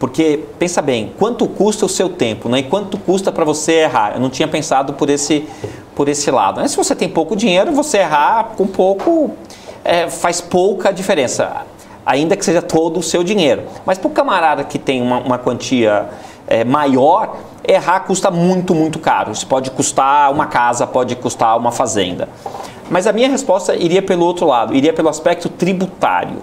porque pensa bem, quanto custa o seu tempo, né? E quanto custa para você errar? Eu não tinha pensado por por esse lado. Se você tem pouco dinheiro, você errar com pouco faz pouca diferença, ainda que seja todo o seu dinheiro. Mas para o camarada que tem uma quantia maior, errar custa muito, muito caro. Isso pode custar uma casa, pode custar uma fazenda. Mas a minha resposta iria pelo outro lado, iria pelo aspecto tributário.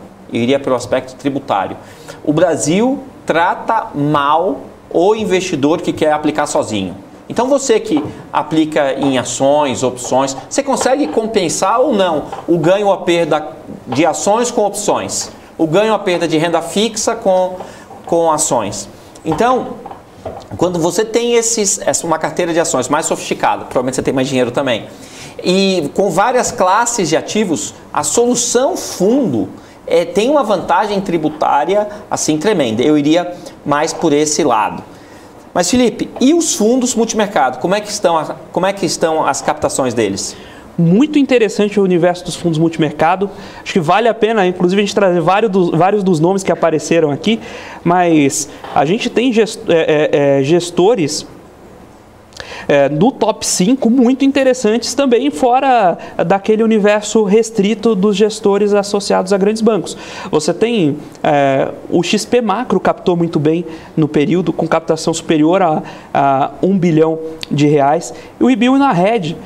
O Brasil trata mal o investidor que quer aplicar sozinho. Então você que aplica em ações, opções, você consegue compensar ou não o ganho ou a perda de ações com opções? O ganho ou a perda de renda fixa com ações? Então, quando você tem uma carteira de ações mais sofisticada, provavelmente você tem mais dinheiro também, e com várias classes de ativos, a solução fundo tem uma vantagem tributária assim tremenda. Eu iria mais por esse lado. Mas Felipe, e os fundos multimercado? Como é que estão as captações deles? Muito interessante o universo dos fundos multimercado. Acho que vale a pena, inclusive, a gente trazer vários dos nomes que apareceram aqui, mas a gente tem gestores no top 5 muito interessantes também, fora daquele universo restrito dos gestores associados a grandes bancos. Você tem o XP Macro captou muito bem no período, com captação superior a R$1 bilhão, e o IBU na Red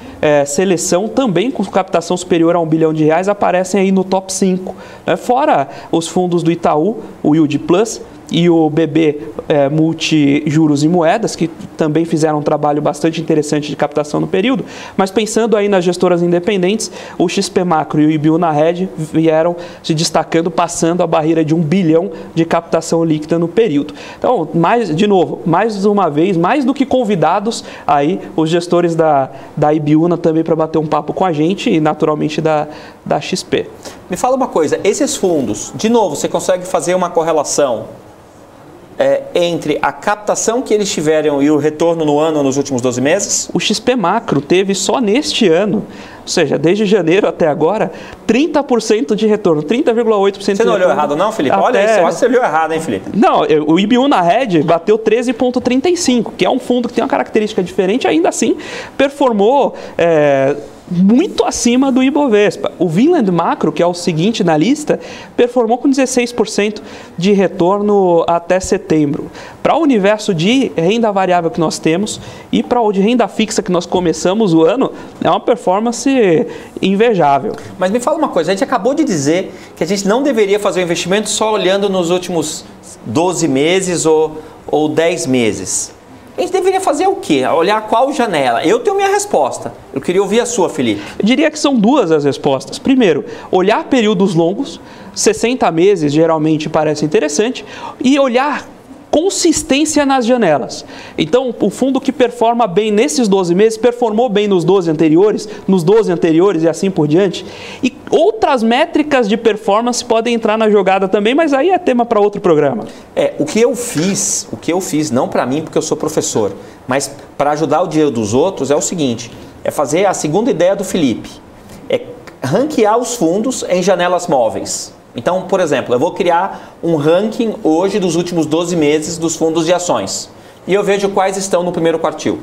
Seleção também com captação superior a R$1 bilhão, aparecem aí no top 5, fora os fundos do Itaú, o Yield Plus e o BB Multi Juros e Moedas, que também fizeram um trabalho bastante interessante de captação no período. Mas pensando aí nas gestoras independentes, o XP Macro e o IBU na Red vieram se destacando, passando a barreira de R$1 bilhão de captação líquida no período. Então, mais uma vez, mais do que convidados, aí os gestores da IBUNA também para bater um papo com a gente e naturalmente da XP. Me fala uma coisa, esses fundos, de novo, você consegue fazer uma correlação entre a captação que eles tiveram e o retorno no ano nos últimos 12 meses? O XP Macro teve só neste ano, ou seja, desde janeiro até agora, 30% de retorno, 30,8%. Você não olhou errado não, Felipe? Olha isso, eu acho que você viu errado, hein, Felipe? Não, o IBU na Red bateu 13,35%, que é um fundo que tem uma característica diferente, ainda assim performou muito acima do Ibovespa. O Vinland Macro, que é o seguinte na lista, performou com 16% de retorno até setembro. Para o universo de renda variável que nós temos e para o de renda fixa que nós começamos o ano, é uma performance invejável. Mas me fala uma coisa, a gente acabou de dizer que a gente não deveria fazer o investimento só olhando nos últimos 12 meses ou 10 meses. A gente deveria fazer o quê? Olhar qual janela? Eu tenho minha resposta. Eu queria ouvir a sua, Felipe. Eu diria que são duas as respostas. Primeiro, olhar períodos longos, 60 meses geralmente parece interessante, e olhar consistência nas janelas. Então, o fundo que performa bem nesses 12 meses, performou bem nos 12 anteriores e assim por diante. E outras métricas de performance podem entrar na jogada também, mas aí é tema para outro programa. O que eu fiz, não para mim porque eu sou professor, mas para ajudar o dinheiro dos outros, é o seguinte, é fazer a segunda ideia do Felipe, é ranquear os fundos em janelas móveis. Então, por exemplo, eu vou criar um ranking hoje dos últimos 12 meses dos fundos de ações. E eu vejo quais estão no primeiro quartil.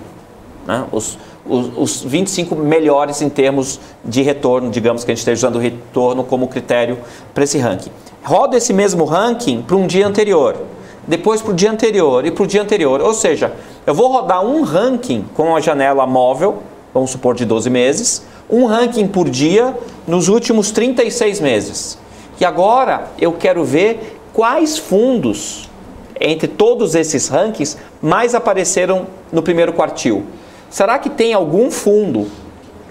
Né? Os 25 melhores em termos de retorno, digamos que a gente esteja usando o retorno como critério para esse ranking. Rodo esse mesmo ranking para um dia anterior, depois para o dia anterior e para o dia anterior. Ou seja, eu vou rodar um ranking com a janela móvel, vamos supor de 12 meses, um ranking por dia nos últimos 36 meses. E agora eu quero ver quais fundos, entre todos esses rankings, mais apareceram no primeiro quartil. Será que tem algum fundo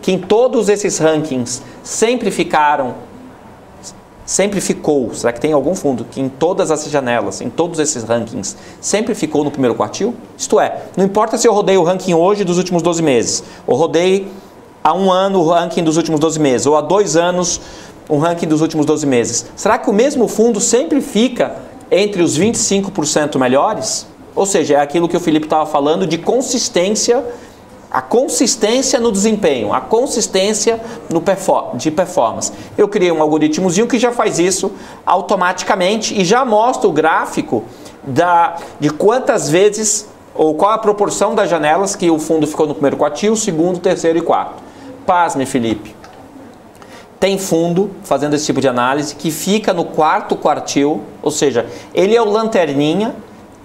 que em todos esses rankings sempre ficou? Será que tem algum fundo que em todas as janelas, em todos esses rankings, sempre ficou no primeiro quartil? Isto é, não importa se eu rodei o ranking hoje dos últimos 12 meses, ou rodei há um ano o ranking dos últimos 12 meses, ou há 2 anos um ranking dos últimos 12 meses. Será que o mesmo fundo sempre fica entre os 25% melhores? Ou seja, é aquilo que o Felipe estava falando de consistência, a consistência no desempenho, a consistência de performance. Eu criei um algoritmozinho que já faz isso automaticamente e já mostra o gráfico de quantas vezes ou qual a proporção das janelas que o fundo ficou no primeiro quartil, segundo, terceiro e quarto. pasme, Felipe, tem fundo fazendo esse tipo de análise que fica no quarto quartil, ou seja, ele é o lanterninha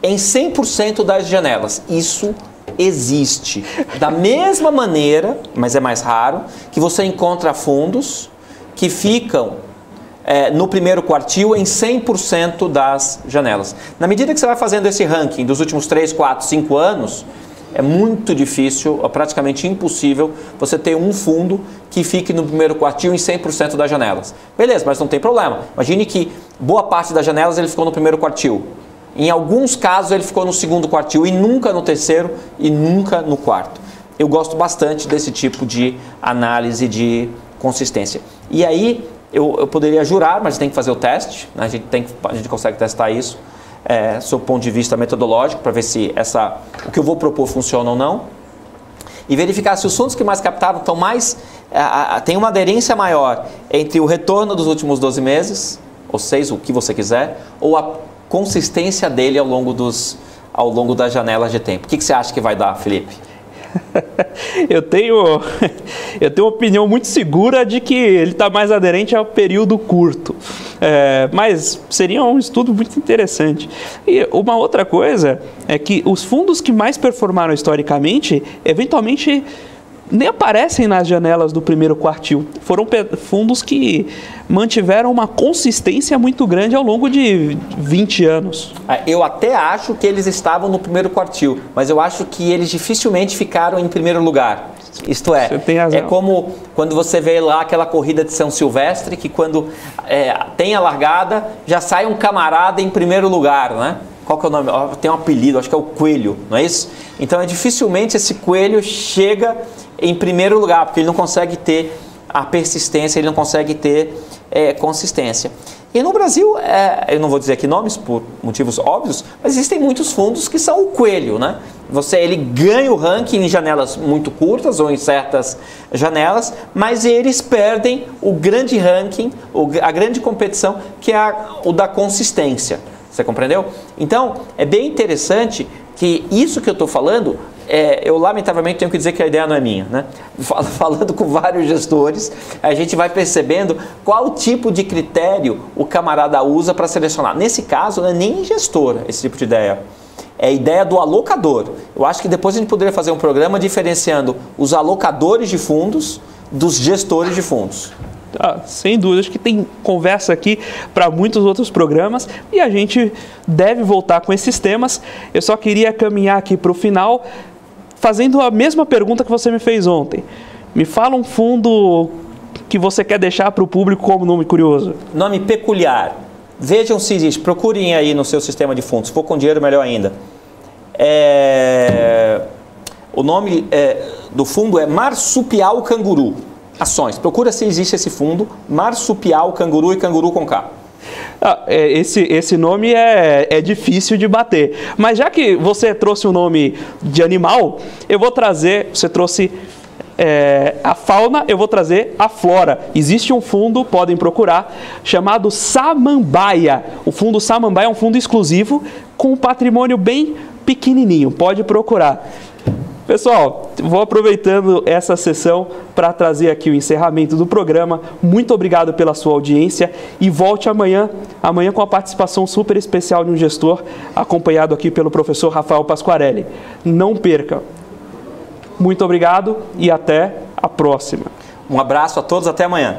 em 100% das janelas. Isso existe. Da mesma maneira, mas é mais raro, que você encontra fundos que ficam no primeiro quartil em 100% das janelas. Na medida que você vai fazendo esse ranking dos últimos 3, 4, 5 anos, é muito difícil, é praticamente impossível você ter um fundo que fique no primeiro quartil em 100% das janelas. Beleza, mas não tem problema. Imagine que boa parte das janelas ele ficou no primeiro quartil. Em alguns casos ele ficou no segundo quartil e nunca no terceiro e nunca no quarto. Eu gosto bastante desse tipo de análise de consistência. E aí eu poderia jurar, mas tem que fazer o teste, né? A gente consegue testar isso, sob o ponto de vista metodológico, para ver se o que eu vou propor funciona ou não. E verificar se os fundos que mais captaram estão tem uma aderência maior entre o retorno dos últimos 12 meses, ou 6, o que você quiser, ou a consistência dele ao longo das janelas de tempo. O que você acha que vai dar, Felipe? Eu tenho uma opinião muito segura de que ele está mais aderente ao período curto, mas seria um estudo muito interessante. E uma outra coisa é que os fundos que mais performaram historicamente, eventualmente nem aparecem nas janelas do primeiro quartil. Foram fundos que mantiveram uma consistência muito grande ao longo de 20 anos. Eu até acho que eles estavam no primeiro quartil, mas eu acho que eles dificilmente ficaram em primeiro lugar. Isto é, é como quando você vê lá aquela corrida de São Silvestre, que quando tem a largada, já sai um camarada em primeiro lugar, né? Qual que é o nome? Tem um apelido, acho que é o Coelho, não é isso? Então, dificilmente esse Coelho chega em primeiro lugar, porque ele não consegue ter a persistência, ele não consegue ter consistência. E no Brasil, eu não vou dizer aqui nomes por motivos óbvios, mas existem muitos fundos que são o Coelho, né? Ele ganha o ranking em janelas muito curtas ou em certas janelas, mas eles perdem o grande ranking, a grande competição, que é o da consistência. Você compreendeu? Então, é bem interessante que isso que eu estou falando, eu lamentavelmente tenho que dizer que a ideia não é minha, né? Falando com vários gestores, a gente vai percebendo qual tipo de critério o camarada usa para selecionar. Nesse caso, não é nem gestor esse tipo de ideia. É a ideia do alocador. Eu acho que depois a gente poderia fazer um programa diferenciando os alocadores de fundos dos gestores de fundos. Sem dúvida, acho que tem conversa aqui para muitos outros programas e a gente deve voltar com esses temas. Eu só queria caminhar aqui para o final fazendo a mesma pergunta que você me fez ontem. Me fala um fundo que você quer deixar para o público como nome curioso. Nome peculiar. Vejam se existe, procurem aí no seu sistema de fundos, se for com dinheiro melhor ainda. O nome do fundo é Marsupial Canguru. Ações. Procura se existe esse fundo, Marsupial Canguru e Canguru com K. Esse nome é difícil de bater. Mas já que você trouxe um nome de animal, eu vou trazer, você trouxe a fauna, eu vou trazer a flora. Existe um fundo, podem procurar, chamado Samambaia. O fundo Samambaia é um fundo exclusivo com um patrimônio bem pequenininho, pode procurar. Pessoal, vou aproveitando essa sessão para trazer aqui o encerramento do programa. Muito obrigado pela sua audiência e volte amanhã com a participação super especial de um gestor, acompanhado aqui pelo professor Rafael Pasquarelli. Não perca. Muito obrigado e até a próxima. Um abraço a todos, até amanhã.